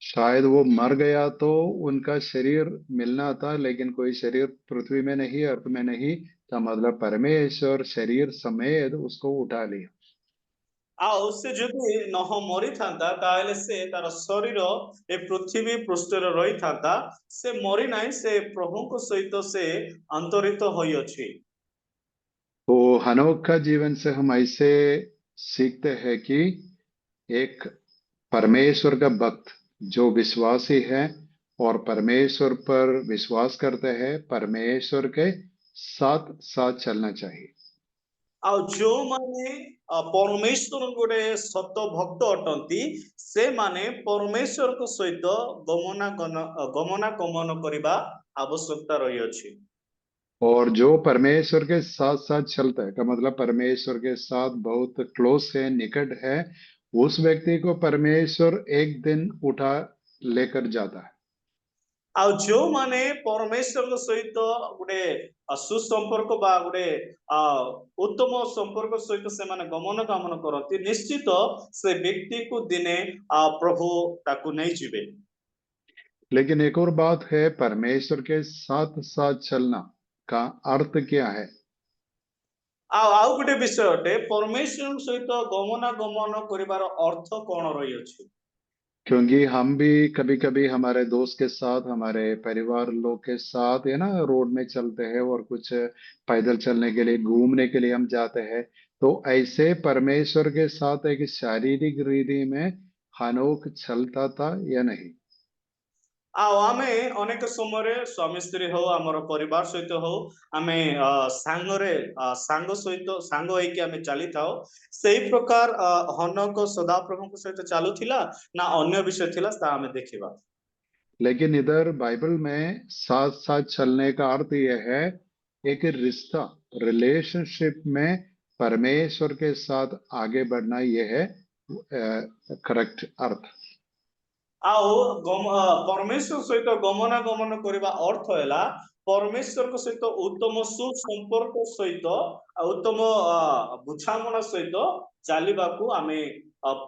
शायद वो मर गया तो उनका शरीर मिलना था, लेकिन कोई शरीर पृथ्वी में नहीं, अर्थ में नहीं था, मतलब परमेश्वर शरीर समेत उसको उठा लिया। ଆଉ ସେ ଯଦି ମରିଥାନ୍ତା, ତାହେଲେ ସେ ତାର ଶରୀର ଏ ପୃଥିବୀ ପୃଷ୍ଠରେ ରହିଥାନ୍ତା। ସେ ମରି ନାହିଁ, ସେ ପ୍ରଭୁଙ୍କ ସହିତ ସେ ଅନ୍ତରିତ ହୋଇଅଛି। तो हनोक का जीवन से हम ऐसे सीखते हैं कि एक परमेश्वर का भक्त जो विश्वासी है और परमेश्वर पर विश्वास करते हैं, परमेश्वर के साथ साथ चलना चाहिए। ଆଉ ଯୋଉମାନେ ପରମେଶ୍ୱର ଗୋଟେ ସତ ଭକ୍ତ ଅଟନ୍ତି, ସେମାନେ ପରମେଶ୍ୱରଙ୍କ ସହିତ ଗମନାଗମନ କରିବା ଆବଶ୍ୟକତା ରହିଅଛି। और जो परमेश्वर के साथ साथ चलता है का मतलब परमेश्वर के साथ बहुत क्लोज है, निकट है, उस व्यक्ति को परमेश्वर एक दिन उठा लेकर जाता है। ଆଉ ଯୋଉମାନେ ପରମେଶ୍ୱରଙ୍କ ସହିତ ଗୋଟେ ସୁସମ୍ପର୍କ ବା ଗୋଟେ ଉତ୍ତମ ସମ୍ପର୍କ ସହିତ ସେମାନେ ଗମନ କରନ୍ତି, ନିଶ୍ଚିତ ସେ ବ୍ୟକ୍ତିକୁ ଦିନେ ପ୍ରଭୁ ତାକୁ ନେଇଯିବେ। लेकिन एक और बात है, परमेश्वर के साथ साथ चलना का अर्थ क्या है? ଆଉ ଗୋଟେ ବିଷୟଟେ, ପରମେଶ୍ୱରଙ୍କ ସହିତ ଗମନ କରିବାର ଅର୍ଥ କଣ ରହିଅଛି? क्योंकि हम भी कभी कभी हमारे दोस्त के साथ, हमारे परिवार लोग के साथ है ना, रोड में चलते हैं और कुछ पैदल चलने के लिए, घूमने के लिए हम जाते हैं। तो ऐसे परमेश्वर के साथ एक शारीरिक रीति में हनोक चलता था या नहीं? ଆଉ ଆମେ ଅନେକ ସମୟରେ ସ୍ୱାମୀ ସ୍ତ୍ରୀ ହଉ, ଆମର ପରିବାର ସହିତ ହଉ, ଆମେ ସାଙ୍ଗ ହେଇକି ଆମେ ଚାଲିଥାଉ। ସେଇ ପ୍ରକାର ହନକ ସଦାପ୍ରଭୁଙ୍କ ସହିତ ଚାଲୁଥିଲା ନା ଅନ୍ୟ ବିଷୟ ଥିଲା, ତାହା ଆମେ ଦେଖିବା। लेकिन इधर बाइबल में साथ साथ चलने का अर्थ यह है, एक रिश्ता, रिलेशनशिप में परमेश्वर के साथ आगे बढ़ना, यह है करेक्ट अर्थ। ଆଉ ପରମେଶ୍ୱର ସହିତ ଗମନ କରିବା ଅର୍ଥ ହେଲା ପରମେଶ୍ୱରଙ୍କ ସହିତ ଉତ୍ତମ ସୁସମ୍ପର୍କ ସହିତ ଉତ୍ତମ ବୁଝାମଣା ସହିତ ଚାଲିବାକୁ ଆମେ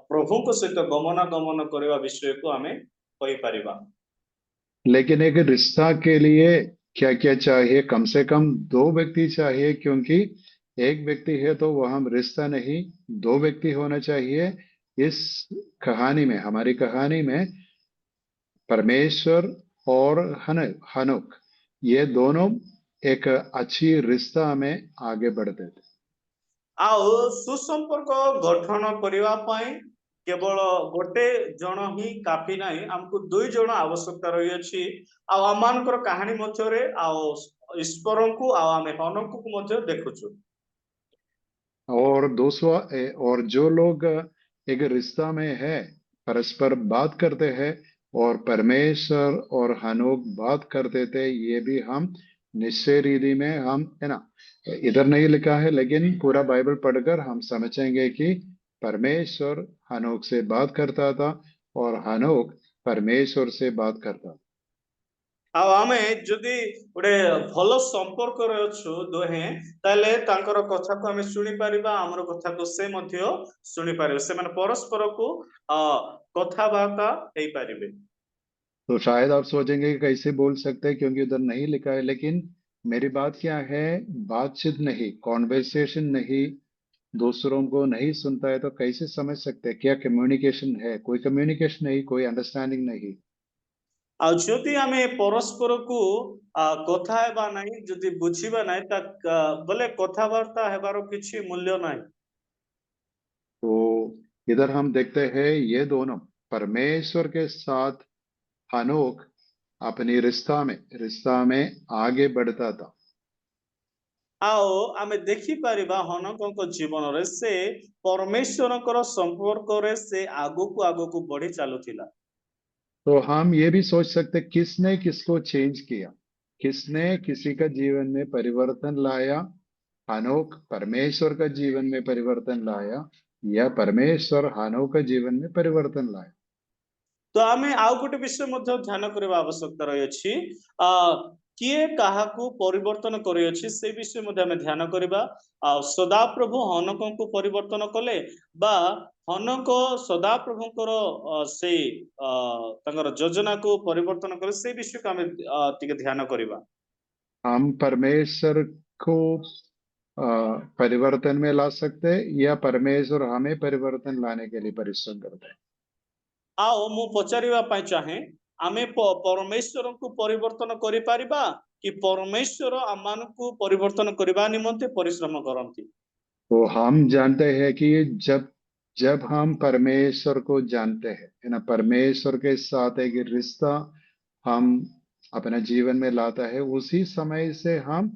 ପ୍ରଭୁଙ୍କ ସହିତ ଗମନ କରିବା ବିଷୟକୁ ଆମେ କହିପାରିବା। लेकिन एक रिश्ता के लिए क्या क्या चाहिए? कम से कम दो व्यक्ति चाहिए, क्योंकि एक व्यक्ति है तो वह हम रिश्ता नहीं, दो व्यक्ति होना चाहिए। इस कहानी में, हमारी कहानी में परमेश्वर और हनोक, ये दोनों एक अच्छी रिश्ता में आगे बढ़ते थे। ଆଉ ସୁସମ୍ପର୍କ ଗଠନ କରିବା ପାଇଁ କେବଳ ଗୋଟେ ଜଣ ହିଁ କାଫି ନାହିଁ, ଆମକୁ ଦୁଇ ଜଣ ଆବଶ୍ୟକତା ରହିଅଛି। ଆଉ ଆମମାନଙ୍କର କାହାଣୀ ମଧ୍ୟରେ ଆଉ ଈଶ୍ୱରଙ୍କୁ ଆଉ ଆମେ ହନକକୁ ମଧ୍ୟ ଦେଖୁଛୁ। और दूसरा, और जो लोग एक रिश्ता में है, परस्पर बात करते हैं, और परमेश्वर और हनोक बात करते थे, ये भी हम निश्चय रीति में हम है ना, इधर नहीं लिखा है लेकिन पूरा बाइबल पढ़कर हम समझेंगे कि परमेश्वर हनोक से बात करता था और हनोक परमेश्वर से बात करता था। ଆଉ ଆମେ ଯଦି ଗୋଟେ ଭଲ ସମ୍ପର୍କରେ ଅଛୁ ଦୁହେଁ, ତାହେଲେ ତାଙ୍କର କଥାକୁ ଆମେ ଶୁଣିପାରିବା, ଆମର କଥାକୁ ସେ ମଧ୍ୟ ଶୁଣିପାରିବେ। ସେମାନେ ପରସ୍ପରକୁ କଥାବାର୍ତ୍ତା ହେଇପାରିବେ। तो शायद आप सोचेंगे कि कैसे बोल सकते हैं, क्योंकि उधर नहीं लिखा है। लेकिन मेरी बात क्या है, बातचीत नहीं, कॉन्वर्सेशन नहीं, दूसरों को नहीं सुनता है तो कैसे समझ सकते हैं क्या कम्युनिकेशन है? कोई कम्युनिकेशन नहीं, कोई अंडरस्टैंडिंग नहीं। ଆଉ ଯଦି ଆମେ ପରସ୍ପରକୁ କଥା ହେବା ନାହିଁ, ଯଦି ବୁଝିବା ନାହିଁ, ବୋଲେ କଥାବାର୍ତ୍ତା ହେବାର କିଛି ମୂଲ୍ୟ ନାହିଁ। तो इधर हम देखते हैं ये दोनों, परमेश्वर के साथ हनोक अपनी रिश्ता में आगे बढ़ता था। ଆଉ ଆମେ ଦେଖିପାରିବା ହନକଙ୍କ ଜୀବନରେ ସେ ପରମେଶ୍ୱରଙ୍କର ସମ୍ପର୍କରେ ସେ ଆଗକୁ ବଢି ଚାଲୁଥିଲା। तो हम ये भी सोच सकते हैं, किसने किसको चेंज किया, किसने किसी का जीवन में परिवर्तन लाया? हनोक परमेश्वर का जीवन में परिवर्तन लाया या परमेश्वर हनोक का जीवन में परिवर्तन लाया? ତ ଆମେ ଆଉ ଗୋଟେ ବିଷୟ ମଧ୍ୟ ଧ୍ୟାନ କରିବା ଆବଶ୍ୟକତା ରହିଅଛି। କିଏ କାହାକୁ ପରିବର୍ତ୍ତନ କରିଅଛି ସେ ବିଷୟ ମଧ୍ୟ ଆମେ ଧ୍ୟାନ କରିବା। ଆଉ ସଦାପ୍ରଭୁ ହନକଙ୍କୁ ପରିବର୍ତ୍ତନ କଲେ ବା ହନକ ସଦାପ୍ରଭୁଙ୍କର ସେଇ ତାଙ୍କର ଯୋଜନାକୁ ପରିବର୍ତ୍ତନ କଲେ, ସେ ବିଷୟକୁ ଆମେ ଟିକେ ଧ୍ୟାନ କରିବା। हम परमेश्वर को परिवर्तन में ला सकते हैं या परमेश्वर हमें परिवर्तन लाने के लिए परिश्रम करते हैं? ଆଉ ମୁଁ ପଚାରିବା ପାଇଁ ଚାହେଁ, ଆମେ ପରମେଶ୍ୱରଙ୍କୁ ପରିବର୍ତ୍ତନ କରିପାରିବା କି ପରମେଶ୍ୱର ଆମମାନଙ୍କୁ ପରିବର୍ତ୍ତନ କରିବା ନିମନ୍ତେ ପରିଶ୍ରମ କରନ୍ତି? तो हम जानते हैं कि जब जब हम परमेश्वर को जानते हैं, है ना, परमेश्वर के साथ एक रिश्ता हम अपने जीवन में लाता है, उसी समय से हम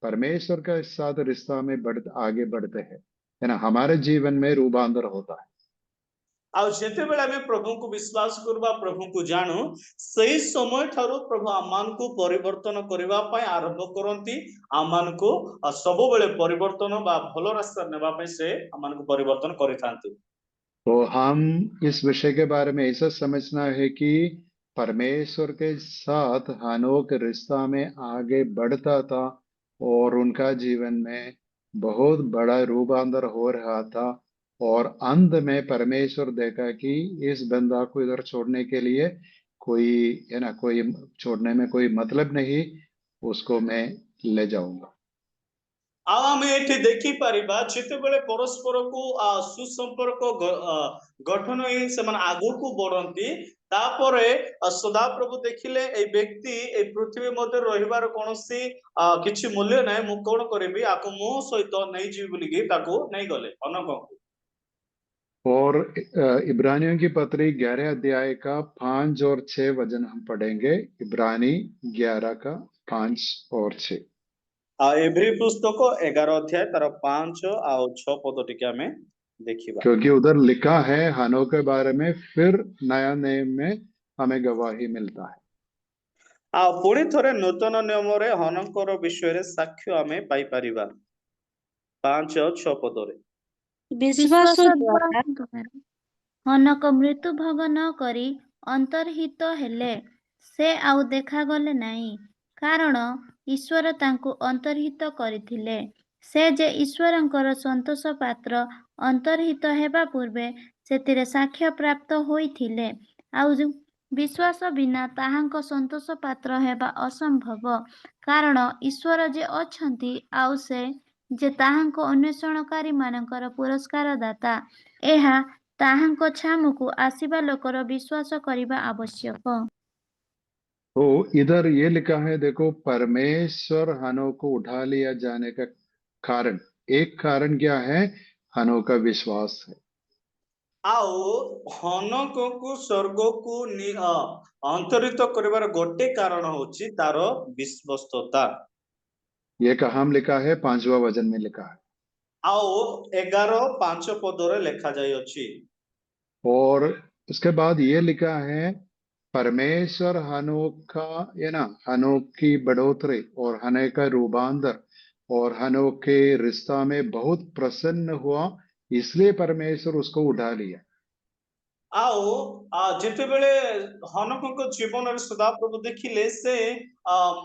परमेश्वर के साथ रिश्ता में आगे बढ़ते हैं, है ना, हमारे जीवन में रूपांतर होता है। ଆଉ ଯେତେବେଳେ ଆମେ ପ୍ରଭୁଙ୍କୁ ବିଶ୍ୱାସ କରିବା ପ୍ରଭୁଙ୍କୁ ଜାଣୁ ସେଇ ସମୟ ଠାରୁ ପ୍ରଭୁ ଆମମାନଙ୍କୁ ପରିବର୍ତ୍ତନ କରିବା ପାଇଁ ଆରମ୍ଭ କରନ୍ତି ଆମମାନଙ୍କୁ ସବୁବେଳେ ପରିବର୍ତ୍ତନ ବା ଭଲ ରାସ୍ତା ନେବା ପାଇଁ ସେ ଆମମାନଙ୍କୁ ପରିବର୍ତ୍ତନ କରିଥାନ୍ତି। तो हम इस विषय के बारे में ऐसा समझना है कि परमेश्वर के साथ हनोक रिश्ता में आगे बढ़ता था और उनका जीवन में बहुत बड़ा रूपांतर हो रहा था और अंत में परमेश्वर देखा कि इस बंदा को इधर छोड़ने के लिए कोई है ना, कोई छोड़ने में कोई मतलब नहीं, उसको मैं ले जाऊंगा। ଆଉ ଆମେ ଏଠି ଦେଖିପାରିବା ଯେତେବେଳେ ପରସ୍ପରକୁ ସୁସମ୍ପର୍କ ଗଠନ ହେଇ ସେମାନେ ଆଗକୁ ବଢନ୍ତି ତାପରେ ସଦାପ୍ରଭୁ ଦେଖିଲେ ଏଇ ବ୍ୟକ୍ତି ଏଇ ପୃଥିବୀ ମଧ୍ୟରେ ରହିବାର କୌଣସି କିଛି ମୂଲ୍ୟ ନାହିଁ, ମୁଁ କଣ କରିବି ଆକୁ ମୋ ସହିତ ନେଇଯିବି ବୋଲିକି ତାକୁ ନେଇଗଲେ ଅନକଙ୍କୁ। और इब्रानियों की पत्री 11 अध्याय का 5 और 6 वचन हम पढ़ेंगे। इब्रानी 11 का 5 और 6। ଏଭ୍ରି ପୁସ୍ତକ 11 ଅଧ୍ୟାୟ ତାର 5 ଆଉ 6 ପଦ ଟିକେ ଆମେ ଦେଖିବା। क्योंकि उधर लिखा है हनोक के बारे में, फिर नया नियम में हमें गवाही मिलता है। ଆଉ ପୁଣି ଥରେ ନୂତନ ନିୟମରେ ହନଙ୍କର ବିଷୟରେ ସାକ୍ଷ୍ୟ ଆମେ ପାଇପାରିବା 5 ଆଉ 6 ପଦରେ। ବିଶ୍ୱାସ ବିଶ୍ୱାସ ଦ୍ୱାରା ଦ୍ୱାରା ହନକ ମୃତ୍ୟୁଭୋଗ ନ କରି ଅନ୍ତର୍ହିତ ହେଲେ, ସେ ଆଉ ଦେଖାଗଲେ ନାହିଁ, କାରଣ ଈଶ୍ୱର ତାଙ୍କୁ ଅନ୍ତର୍ହିତ କରିଥିଲେ। ସେ ଯେ ଈଶ୍ୱରଙ୍କର ସନ୍ତୋଷ ପାତ୍ର ଅନ୍ତର୍ହିତ ହେବା ପୂର୍ବେ ସେଥିରେ ସାକ୍ଷ୍ୟ ପ୍ରାପ୍ତ ହୋଇଥିଲେ। ଆଉ ବିଶ୍ୱାସ ବିନା ତାହାଙ୍କ ସନ୍ତୋଷ ପାତ୍ର ହେବା ଅସମ୍ଭବ, କାରଣ ଈଶ୍ୱର ଯେ ଅଛନ୍ତି ଆଉ ସେ ଯେ ତାହାଙ୍କ ଅନ୍ୱେଷଣକାରୀମାନଙ୍କର ପୁରସ୍କାର ଦାତା, ଏହା ତାହାଙ୍କ ଛାମୁକୁ ଆସିବା ଲୋକର ବିଶ୍ୱାସ କରିବା ଆବଶ୍ୟକ। तो इधर ये लिखा है, देखो, परमेश्वर हनोक को उठा लिया जाने का कारण, एक कारण क्या है? हनोक का विश्वास है। ଆଉ ହନକକୁ ସ୍ୱର୍ଗକୁ ଅନ୍ତରିତ କରିବାର ଗୋଟେ କାରଣ ହଉଛି ତାର ବିଶ୍ୱସ୍ତତା। ये कहां लिखा है? 5वां वचन में लिखा है। ଆଉ 11:5 ପଦରେ ଲେଖା ଯାଇଅଛି। और उसके बाद ये लिखा है, परमेश्वर हनोक का, ये ना, हनोक की बढ़ोतरी और हनोक का रूपांतर और हनोक के रिश्ता में बहुत प्रसन्न हुआ, इसलिए परमेश्वर उसको उठा लिया। ଆଉ ଯେତେବେଳେ ହନକଙ୍କ ଜୀବନରେ ସଦାପ୍ରଭୁ ଦେଖିଲେ ସେ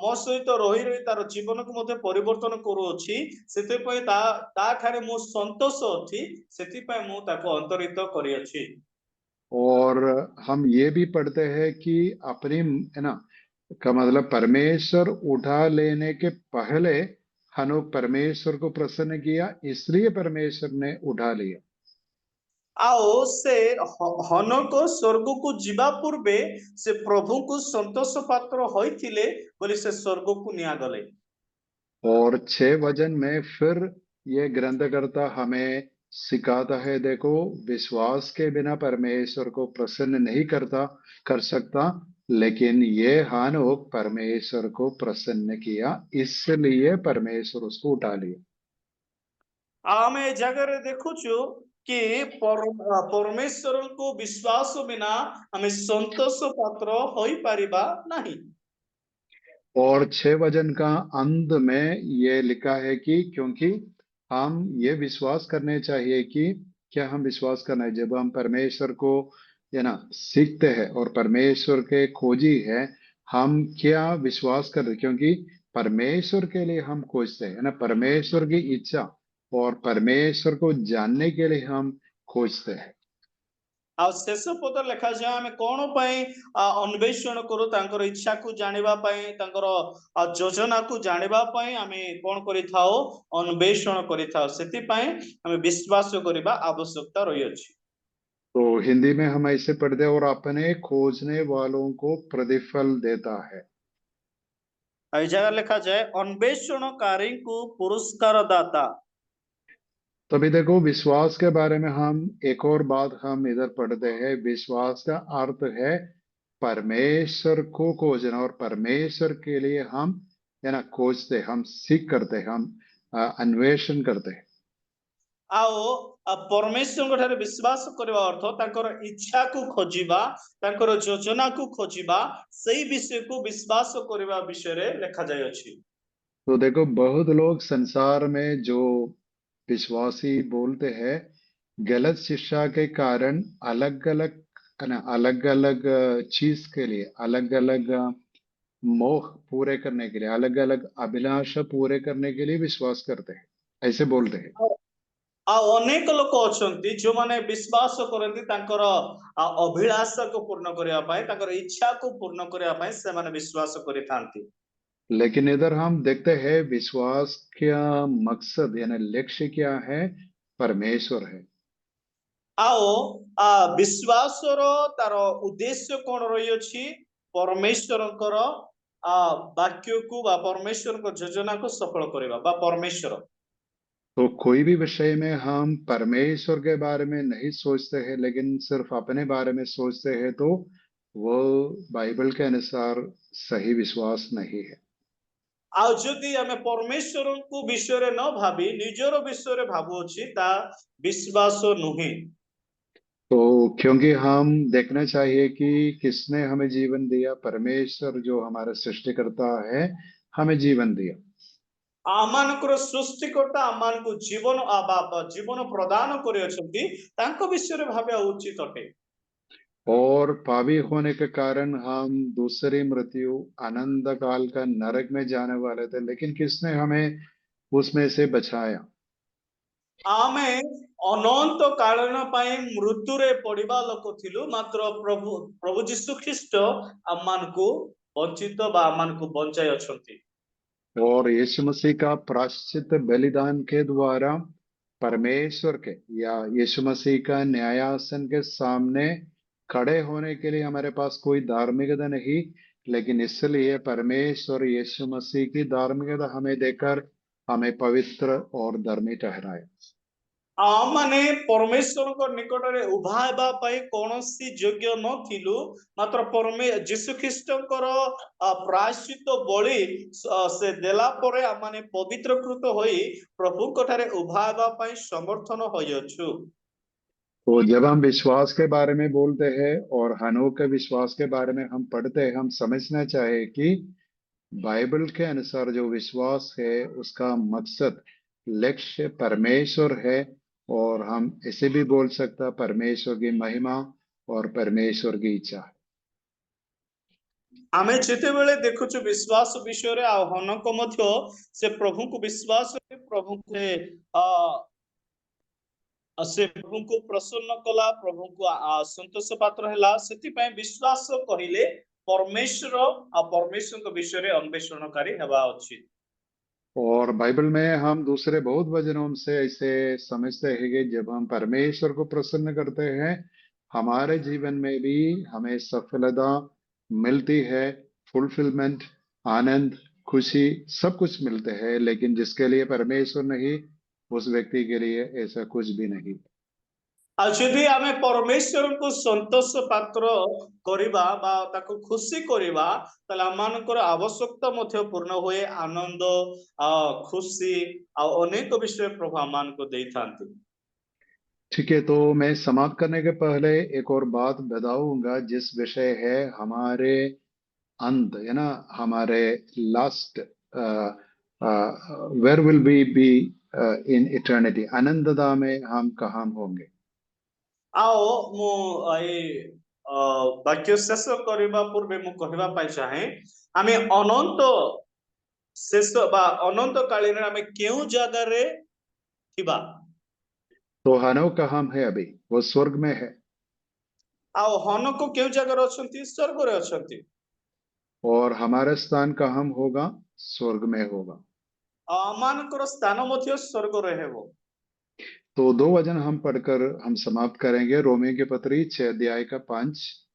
ମୋ ସହିତ ରହି ରହି ତାର ଜୀବନକୁ ମଧ୍ୟ ପରିବର୍ତ୍ତନ କରୁଅଛି, ସେଥିପାଇଁ ତା ଠାରେ ମୁଁ ସନ୍ତୋଷ ଅଛି, ସେଥିପାଇଁ ମୁଁ ତାକୁ ଅନ୍ତରିତ କରିଅଛି। और हम ये भी पढ़ते हैं कि अपनी, है ना, का मतलब परमेश्वर उठा लेने के पहले हनोक परमेश्वर को प्रसन्न किया, इसलिए परमेश्वर ने उठा लिया। ଆଉ ସେ ହନକ ସ୍ୱର୍ଗକୁ ଯିବା ପୂର୍ବେ ସେ ପ୍ରଭୁଙ୍କୁ ସନ୍ତୋଷ ପାତ୍ର ହୋଇଥିଲେ ବୋଲି ସେ ସ୍ୱର୍ଗକୁ ନିଆଗଲେ। और 6 वचन में फिर ये ग्रंथकर्ता हमें सिखाता है, देखो, विश्वास के बिना परमेश्वर को प्रसन्न नहीं कर सकता, लेकिन ये हनोक परमेश्वर को प्रसन्न किया, इसलिए परमेश्वर उसको उठा लिया। ଆମେ ଏ ଜାଗାରେ ଦେଖୁଛୁ କି ପରମେଶ୍ୱରଙ୍କୁ ବିଶ୍ୱାସ ବିନା ଆମେ ସନ୍ତୋଷ ପାତ୍ର ହୋଇପାରିବା ନାହିଁ। और 6 वचन का अंत में ये लिखा है कि क्योंकि हम ये विश्वास करने चाहिए कि, क्या हम विश्वास करना है, जब हम परमेश्वर को, है ना, सीखते हैं और परमेश्वर के खोजी है, हम क्या विश्वास कर रहे, क्योंकि परमेश्वर के लिए हम खोजते हैं, है ना, परमेश्वर की इच्छा और परमेश्वर को जानने के लिए हम खोजते हैं। ଆଉ ଶେଷ ପଦ ଲେଖାଯାଏ ଆମେ କଣ ପାଇଁ ଅନ୍ୱେଷଣ କରୁ, ତାଙ୍କର ଇଚ୍ଛାକୁ ଜାଣିବା ପାଇଁ, ତାଙ୍କର ଯୋଜନାକୁ ଜାଣିବା ପାଇଁ ଆମେ କଣ କରିଥାଉ, ଅନ୍ୱେଷଣ କରିଥାଉ, ସେଥିପାଇଁ ଆମେ ବିଶ୍ୱାସ କରିବା ଆବଶ୍ୟକତା ରହିଅଛି। तो हिंदी में हम ऐसे पढ़ते हैं, और अपने खोजने वालों को प्रतिफल देता है। ଏଇ ଜାଗାରେ ଲେଖାଯାଏ ଅନ୍ୱେଷଣକାରୀଙ୍କୁ ପୁରସ୍କାର ଦାତା। तभी देखो, विश्वास के बारे में हम एक और बात हम इधर पढ़ते हैं, विश्वास का अर्थ है परमेश्वर को खोजना, और परमेश्वर के लिए हम, है ना, खोजते, हम सीख करते, हम अन्वेषण करते हैं। परमेश्वर ठारे विश्वास करबा अर्थ तांकर इच्छा को खोजिबा तांकर योजना को खोजिबा सही विषय को विश्वास करबा विषय रे लिखा जाय अछि। तो देखो बहुत लोग संसार में जो विश्वासी बोलते हैं गलत शिक्षा के कारण अलग अलग चीज के लिए अलग अलग मोह पूरे करने के लिए अलग अलग अभिलाषा पूरे करने के लिए विश्वास करते हैं, ऐसे बोलते हैं। अनेक लोक अछंती जो माने विश्वास करंती तांकर अभिलाषा को पूर्ण करिया पाए तांकर इच्छा को पूर्ण करिया पाए से माने विश्वास करिथांती। लेकिन इधर हम देखते हैं विश्वास का मकसद यानी लक्ष्य क्या है? परमेश्वर है। विश्वास तार उद्देश्य कौन रही अछि? परमेश्वर वाक्य को बा परमेश्वर को योजना को सफल करिबा बा परमेश्वर। तो कोई भी विषय में हम परमेश्वर के बारे में नहीं सोचते हैं लेकिन सिर्फ अपने बारे में सोचते हैं तो वो बाइबल के अनुसार सही विश्वास नहीं है। जदि आमे परमेश्वर को विषय रे न भाबी निजर विषय रे भाबु अछि ता विश्वास नुहे। तो क्योंकि हम देखना चाहिए कि किसने हमें जीवन दिया, परमेश्वर जो हमारा सृष्टिकर्ता है हमें जीवन दिया। आमानकर सृष्टिकर्ता आमानकु जीवन जीवन प्रदान करे अछंती तांको विषय रे भाबे उचित अटे। और पापी होने के कारण हम दूसरी मृत्यु अनंत काल का नरक में जाने वाले थे, लेकिन किसने हमें उसमें से बचाया? आमे अनंत कालन पाई मृत्यु रे पड़िबा लोक थिलु मात्र प्रभु प्रभु यीशु ख्रीष्ट आमानकु वंचित बा आमानकु बंचाई अछंती। और यीशु मसीह का प्रायश्चित बलिदान के द्वारा परमेश्वर के या यीशु मसीह का न्यायासन के सामने खड़े होने के लिए हमारे पास कोई धार्मिकता नहीं, लेकिन इसलिए परमेश्वर यीशु मसीह की धार्मिकता हमें देकर हमें पवित्र और धर्मी ठहराया। माने परमेश्वर को निकट रे उभा हेबा पई कोनोसी योग्य न थिलु मात्र यीशु ख्रीष्टकर प्रायश्चित बलि से देला परे माने पवित्रकृत होई प्रभु कोठारे उभा हेबा पई समर्थन होयछु। तो जब हम विश्वास के बारे में बोलते हैं और हनोक के विश्वास के बारे में हम पढ़ते हैं, हम समझना चाहिए कि बाइबल के अनुसार जो विश्वास है उसका मकसद लक्ष्य परमेश्वर है, और हम इसे भी बोल सकता परमेश्वर की महिमा और परमेश्वर की इच्छा है। आमे जेते बेले देखुछु विश्वास विषय रे हनक मध्य से प्रभु को विश्वास प्रभु से प्रभु को प्रसन्न कला प्रभु को संतोष पात्र हैला सेति पय विश्वास कहिले परमेश्वर आ परमेश्वर के विषय रे अन्वेषणकारी हेबा उचित। और बाइबल में हम दूसरे बहुत वचनों से ऐसे समझते हैं कि जब हम परमेश्वर को प्रसन्न करते हैं हमारे जीवन में भी हमें सफलता मिलती है, फुलफिलमेंट, आनंद, खुशी सब कुछ मिलते हैं। लेकिन जिसके लिए परमेश्वर नहीं उस व्यक्ति के लिए ऐसा कुछ भी नहीं। यदि आमे परमेश्वर को संतोष पात्र करिबा बा ताको खुशी करिबा तले आमानकर आवश्यकता मध्य पूर्ण होए आनंद खुशी अनेक विषय प्रभु आमान को देथांती। ठीक है, तो मैं समाप्त करने के पहले एक और बात बताऊंगा जिस विषय है हमारे अंत, है ना, हमारे last where will be in eternity, अनंतता में हम कहाँ होंगे। आओ मु वाक्य शेष करबा पूर्वे मु कहबा पाई चाहे आमे अनंत शेष बा अनंत कालीन आमे केउ जगह रे थिबा। तो हनोक कहाँ है? अभी वो स्वर्ग में है। आओ हनक केउ जगह रे अछंती? स्वर्ग रे अछंती। और हमारा स्थान कहाँ होगा? स्वर्ग में होगा। अमानकर स्थान मध्य स्वर्ग रे हेबो। तो दो वचन हम पढ़कर हम समाप्त करेंगे। रोमियो की पत्री 6 अध्याय का 5।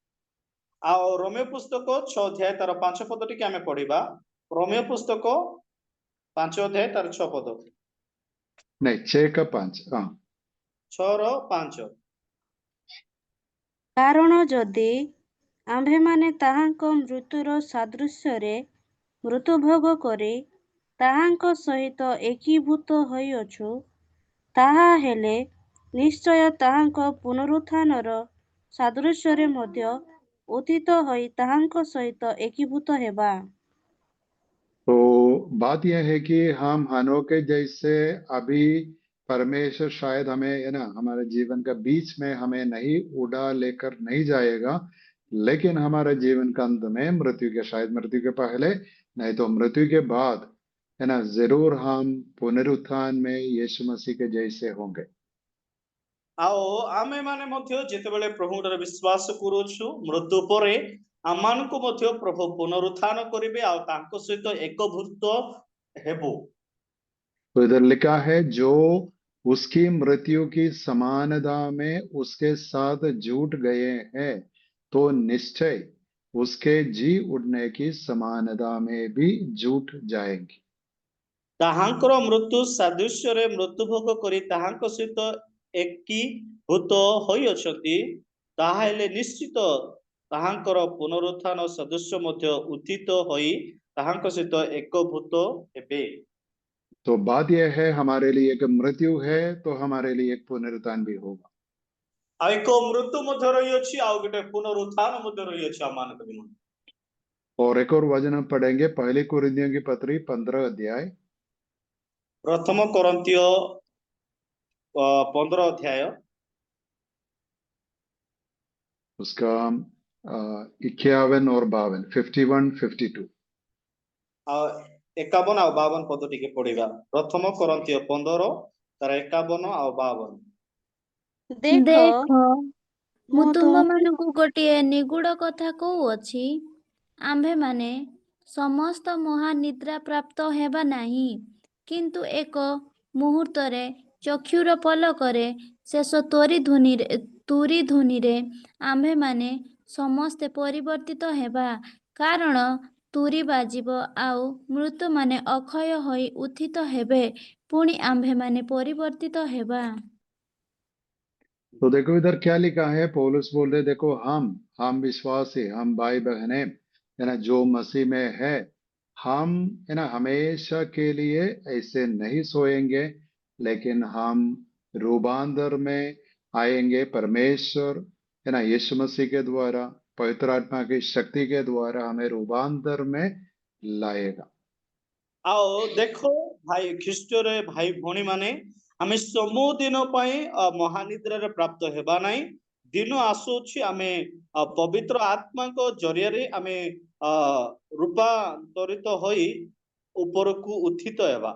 आओ रोमियो पुस्तक 6 अध्याय तार 5 पद टिके आमे पढिबा। रोमियो पुस्तक 5 अध्याय तार 6 पद नहीं 6 का 5, हाँ 6 रो 5। କାରଣ ଯଦି ଆମ୍ଭେମାନେ ତାହାଙ୍କ ମୃତ୍ୟୁର ସାଦୃଶ୍ୟରେ ମୃତ୍ୟୁଭୋଗ କରି ତାହାଙ୍କ ସହିତ ଏକୀଭୂତ ହୋଇଅଛୁ ତାହା ହେଲେ ନିଶ୍ଚୟ ତାହାଙ୍କ ପୁନରୁତ୍ଥାନର ସାଦୃଶ୍ୟରେ ମଧ୍ୟ ଉତ୍ଥିତ ହୋଇ ତାହାଙ୍କ ସହିତ ଏକୀଭୂତ ହେବା। तो बात यह है कि हम हनोक के जैसे अभी परमेश्वर शायद हमें है ना हमारे जीवन का बीच में हमें नहीं उड़ा लेकर नहीं जाएगा, लेकिन हमारे जीवन का अंत में मृत्यु के शायद मृत्यु के पहले नहीं तो मृत्यु के बाद है ना जरूर हम पुनरुत्थान में यीशु मसीह के जैसे होंगे। ଆଉ ଆମେ ମାନେ ମଧ୍ୟ ଯେତେବେଳେ ପ୍ରଭୁଙ୍କର ବିଶ୍ୱାସ କରୁଛୁ ମୃତ୍ୟୁ ପରେ ଆମମାନଙ୍କୁ ମଧ୍ୟ ପ୍ରଭୁ ପୁନରୁତ୍ଥାନ କରିବେ ଆଉ ତାଙ୍କ ସହିତ ଏକଭୂତ ହେବୁ। तो इधर लिखा है जो उसकी मृत्यु की समानता में उसके साथ जुट गए हैं तो निश्चय उसके जी उठने की समानता में भी जुट जाएंगे। ତାହାଙ୍କର ମୃତ୍ୟୁ ସାଦୃଶ୍ୟରେ ମୃତ୍ୟୁଭୋଗ କରି ତାହାଙ୍କ ସହିତ ଏକୀଭୂତ ହୋଇଅଛନ୍ତି, ତାହା ହେଲେ ନିଶ୍ଚିତ ତାହାଙ୍କର ପୁନରୁତ୍ଥାନ ସଦୃଶ୍ୟ ମଧ୍ୟ ଉତ୍ଥିତ ହୋଇ ତାହାଙ୍କ ସହିତ ଏକଭୂତ ହେବେ। तो बात यह है हमारे लिए एक मृत्यु है तो हमारे लिए एक पुनरुत्थान भी होगा। ଆଉ ଏକ ମୃତ୍ୟୁ ମଧ୍ୟ ରହିଅଛି ଆଉ ଗୋଟେ ପୁନରୁତ୍ଥାନ ମଧ୍ୟ ରହିଅଛି ଆମମାନଙ୍କ ନିମନ୍ତେ। और एक और वचन हम पढ़ेंगे पहली कुरिन्थियों की पत्री 15 अध्याय ପ୍ରଥମ କରନ୍ତୀୟ 15 ଅଧ୍ୟାୟ उसका 51 और 52 51 52 ଆଉ 51 ଆଉ 52 ପଦ ଟିକେ ପଢିବା। ପ୍ରଥମ କରନ୍ତୀୟ 15 ତାର 51 ଆଉ 52। ଦେଖ ମୁଁ ମୁଁ ତୁମମାନଙ୍କୁ ଗୋଟିଏ ନିଗୁଡ କଥା କହୁଅଛି, ଆମ୍ଭେମାନେ ସମସ୍ତ ମହାନିଦ୍ରା ପ୍ରାପ୍ତ ହେବା ନାହିଁ, କିନ୍ତୁ ଏକ ମୁହୂର୍ତ୍ତରେ ଚକ୍ଷୁର ପଲକରେ ଶେଷ ତୁରି ଧ୍ୱନିରେ ଆମ୍ଭେମାନେ ସମସ୍ତେ ପରିବର୍ତ୍ତିତ ହେବା। କାରଣ ତୁରି ବାଜିବ ଆଉ ମୃତମାନେ ଅକ୍ଷୟ ହୋଇ ଉତ୍ଥିତ ହେବେ, ପୁଣି आम्भेମାନେ ପରିବର୍ତ୍ତିତ ହେବା। तो देखो इधर क्या लिखा है, पौलुस बोल रहे देखो हम विश्वासी हम भाई बहने है ना जो मसीह में है, हम है ना हमेशा के लिए ऐसे नहीं सोएंगे, लेकिन हम रूपांतर में आएंगे। परमेश्वर है ना यीशु मसीह के द्वारा पवित्र आत्मा की शक्ति के द्वारा हमें रूपांतर में लाएगा। ଆଉ ଦେଖ ଭାଇ ଖ୍ରୀଷ୍ଟରେ ଭାଇ ଭଉଣୀ ମାନେ ଆମେ ସବୁଦିନ ପାଇଁ ମହାନିଦ୍ରାରେ ପ୍ରାପ୍ତ ହେବା ନାହିଁ। ଦିନ ଆସୁଛି ଆମେ ପବିତ୍ର ଆତ୍ମାଙ୍କ ଜରିଆରେ ଆମେ ରୂପାନ୍ତରିତ ହୋଇ ଉପରକୁ ଉତ୍ଥିତ ହେବା।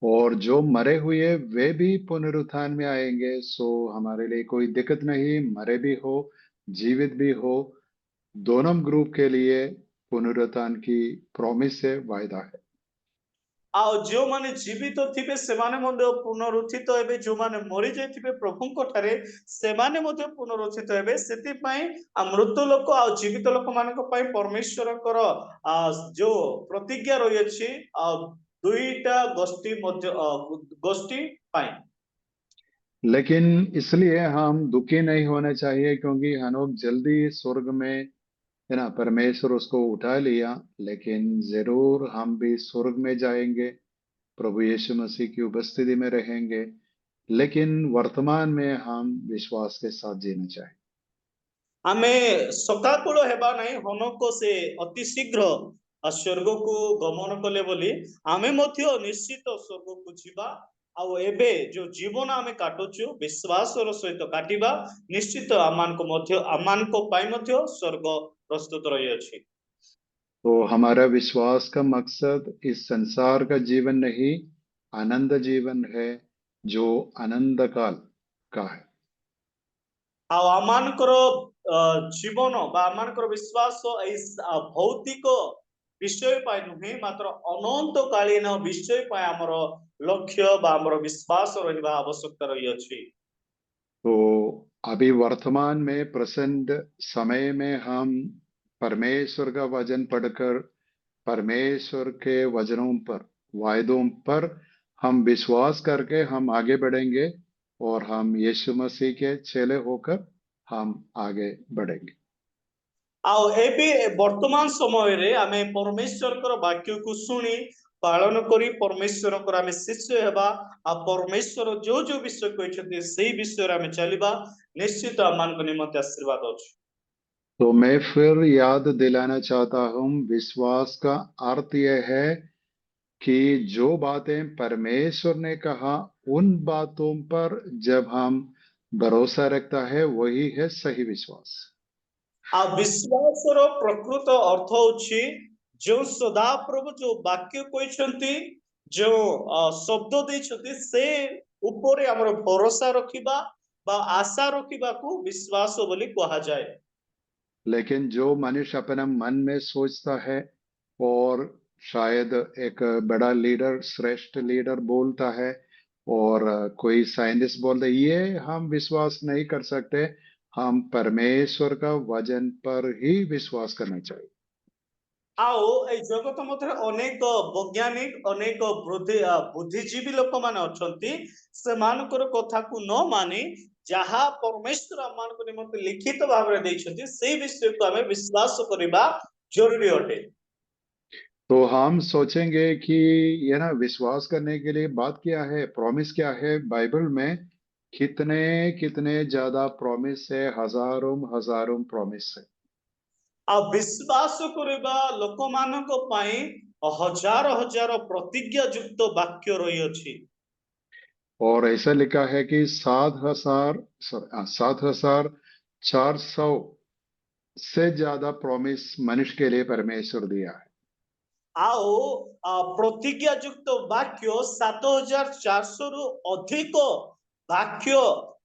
और जो मरे हुए वे भी पुनरुत्थान में आएंगे। सो हमारे लिए कोई दिक्कत नहीं, मरे भी हो जीवित भी हो, दोनों ग्रुप के लिए पुनरुत्थान की प्रॉमिस है, वायदा है। ଆଉ ଯେଉଁମାନେ ଜୀବିତ ଥିବେ ସେମାନେ ମଧ୍ୟ ପୁନରୁତ୍ଥିତ ହେବେ, ଯେଉଁମାନେ ମରି ଯାଇଥିବେ ପ୍ରଭୁଙ୍କ ଠାରେ ସେମାନେ ମଧ୍ୟ ପୁନରୁତ୍ଥିତ ହେବେ। ସେଥିପାଇଁ ମୃତ ଲୋକ ଆଉ ଜୀବିତ ଲୋକମାନଙ୍କ ପାଇଁ ପରମେଶ୍ୱରଙ୍କର ଯୋଉ ପ୍ରତିଜ୍ଞା ରହିଅଛି ଦୁଇଟା ଗୋଷ୍ଠୀ ପାଇଁ। लेकिन इसलिए हम दुखी नहीं होना चाहिए, क्योंकि हनोक जल्दी स्वर्ग में है ना परमेश्वर उसको उठा लिया, लेकिन जरूर हम भी स्वर्ग में जाएंगे, प्रभु यीशु मसीह की उपस्थिति में रहेंगे। लेकिन वर्तमान में हम विश्वास के साथ जीना चाहिए। ଆମେ ସକାକୁଳ ହେବା ନାହିଁ। ହନୋକ ସେ ଅତି ଶୀଘ୍ର ସ୍ୱର୍ଗକୁ ଗମନ କଲେ ବୋଲି ଆମେ ମଧ୍ୟ ନିଶ୍ଚିତ ସ୍ୱର୍ଗକୁ ଯିବା। ଆଉ ଏବେ ଯୋଉ ଜୀବନ ଆମେ କାଟୁଛୁ ବିଶ୍ୱାସର ସହିତ କାଟିବା, ନିଶ୍ଚିତ ଆମମାନଙ୍କ ପାଇଁ ମଧ୍ୟ ସ୍ୱର୍ଗ ପ୍ରସ୍ତୁତ ରହିଅଛି। तो हमारा विश्वास का मकसद इस संसार का जीवन नहीं, आनंद जीवन है जो आनंद काल का है। ଆଉ ଆମମାନଙ୍କର ଜୀବନ ବା ଆମମାନଙ୍କର ବିଶ୍ୱାସ ଏଇ ଭୌତିକ ବିଷୟ ପାଇଁ ନୁହେଁ, ମାତ୍ର ଅନନ୍ତକାଳୀନ ବିଷୟ ପାଇଁ ଆମର ଲକ୍ଷ୍ୟ ବା ଆମର ବିଶ୍ୱାସ ରହିବା ଆବଶ୍ୟକତା ରହିଅଛି। तो अभी वर्तमान में प्रेजेंट समय में हम परमेश्वर का वचन पढ़कर परमेश्वर के वचनों पर वायदों पर हम विश्वास करके हम आगे बढ़ेंगे और हम यीशु मसीह के चेले होकर हम आगे बढ़ेंगे। ଆଉ ଏବେ ବର୍ତ୍ତମାନ ସମୟରେ ଆମେ ପରମେଶ୍ୱରଙ୍କର ବାକ୍ୟକୁ ଶୁଣି पालन करी परमेश्वर को आमे शिष्य हेबा आ परमेश्वर जो जो विषय कहते सेही विषय रे आमे चलिबा निश्चित आमान को निमंते आशीर्वाद अछि। तो मैं फिर याद दिलाना चाहता हूँ, विश्वास का अर्थ यह है कि जो बातें परमेश्वर ने कहा उन बातों पर जब हम भरोसा रखता है वही है सही विश्वास। आ विश्वास रो प्रकृत अर्थ होछि जो सदा प्रभु जो वाक्य कहते जो शब्द देछथि से ऊपर हमर भरोसा रखिबा बा आशा रखिबा को विश्वास बोली कहा जाए। लेकिन जो मनुष्य अपना मन में सोचता है और शायद एक बड़ा लीडर, श्रेष्ठ लीडर बोलता है और कोई साइंटिस्ट बोलता है, ये हम विश्वास नहीं कर सकते, हम परमेश्वर का वचन पर ही विश्वास करना चाहिए। आओ ए जगत मध्य अनेक वैज्ञानिक अनेक बुद्धिजीवी लोक माने अछंती सेमानकर कथा को न माने जहा परमेश्वर आमान को निमंते लिखित भाव रे दैछथि से विषय को हमें विश्वास करिबा जरूरी अटे। तो हम सोचेंगे कि ये ना विश्वास करने के लिए बात क्या है, प्रॉमिस क्या है। बाइबल में कितने कितने ज्यादा प्रॉमिस है, हजारों हजारों प्रॉमिस है। आ विश्वास करिबा लोक मानक पई हजार हजार प्रतिज्ञा युक्त वाक्य रही अछि। और ऐसा लिखा है कि 7,400 से ज्यादा प्रॉमिस मनुष्य के लिए परमेश्वर दिया है। आओ प्रतिज्ञा युक्त वाक्य 7,400 रु अधिक वाक्य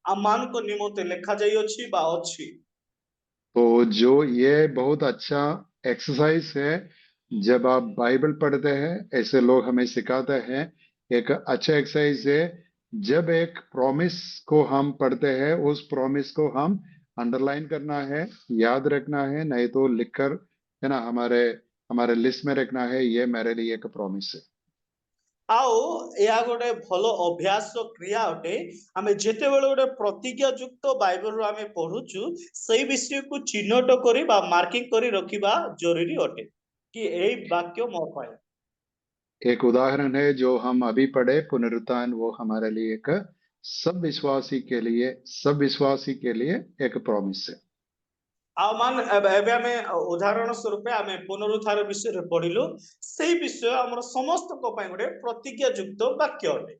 आमान को निमंते लिखा जाई अछि बा अछि। तो जो ये बहुत अच्छा एक्सरसाइज है, जब आप बाइबल पढ़ते हैं, ऐसे लोग हमें सिखाते हैं, एक अच्छा एक्सरसाइज है। जब एक प्रॉमिस को हम पढ़ते हैं, उस प्रॉमिस को हम अंडरलाइन करना है, याद रखना है, नहीं तो लिखकर है ना हमारे हमारे लिस्ट में रखना है, ये मेरे लिए एक प्रॉमिस है। आओ या गोटे भलो अभ्यास क्रिया अटे। आमे जेते बेले गोटे प्रतिज्ञा युक्त बाइबल आमे पढुचु सही विषय को चिन्हट करी बा मार्किंग करी रखिबा जरूरी अटे कि एई वाक्य मो पाए। एक उदाहरण है जो हम अभी पढ़े, पुनरुत्थान, वो हमारे लिए एक सब विश्वासी के लिए एक प्रॉमिस है। आ मान एबे आमे उदाहरण स्वरूप आमे पुनरुत्थान विषय रे पढिलु सेही विषय हमर समस्त को पय गोटे प्रतिज्ञा युक्त वाक्य अटे।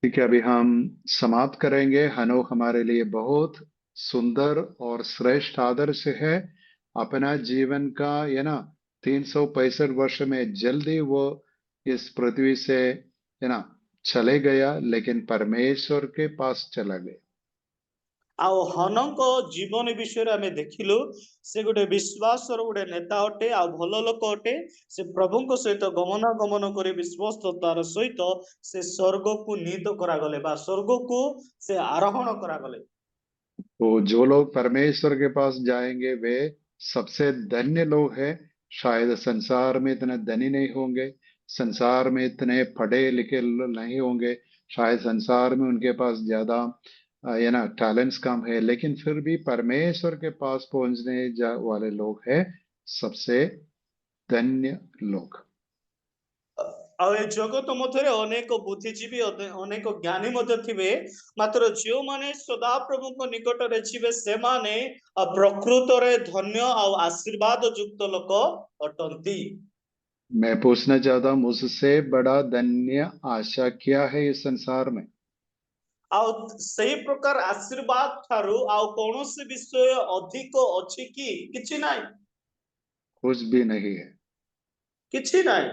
ठीक है, अभी हम समाप्त करेंगे। हनोक हमारे लिए बहुत सुंदर और श्रेष्ठ आदर्श है। अपना जीवन का ये ना 365 वर्ष में जल्दी वो इस पृथ्वी से है ना चले गया, लेकिन परमेश्वर के पास चला गया। आउ हनक जीवन विषय रे आमे देखिलु से गोटे विश्वास गोटे नेता अटे आ भलो लोक अटे। से प्रभु को सहित गमनागमन करे विश्वस्ततार सहित से स्वर्ग को नीत करा गले बा स्वर्ग को से आरोहण करा गले। तो जो लोग परमेश्वर के पास जाएंगे वे सबसे धन्य लोग हैं। शायद संसार में इतने धनी नहीं होंगे, संसार में इतने पढ़े लिखे नहीं होंगे, शायद संसार में उनके पास ज्यादा ये ना टैलेंट्स कम है, लेकिन फिर भी परमेश्वर के पास पहुंचने वाले लोग हैं सबसे धन्य लोग। आ ए जगत मध्य अनेक बुद्धिजीवी अनेक ज्ञानी मध्य थिबे, मात्र जो माने सदा प्रभु को निकट रे छिबे से माने प्रकृत रे धन्य आ आशीर्वाद युक्त लोक अटंती। मैं पूछना चाहता हूं, मुझसे बड़ा धन्य आशा क्या है इस संसार में? आउ सही प्रकार आशीर्वाद थारु आउ कौनसी विषय अधिक अछि कि किछि नाही, कुछ भी नहीं है। किछि नाही।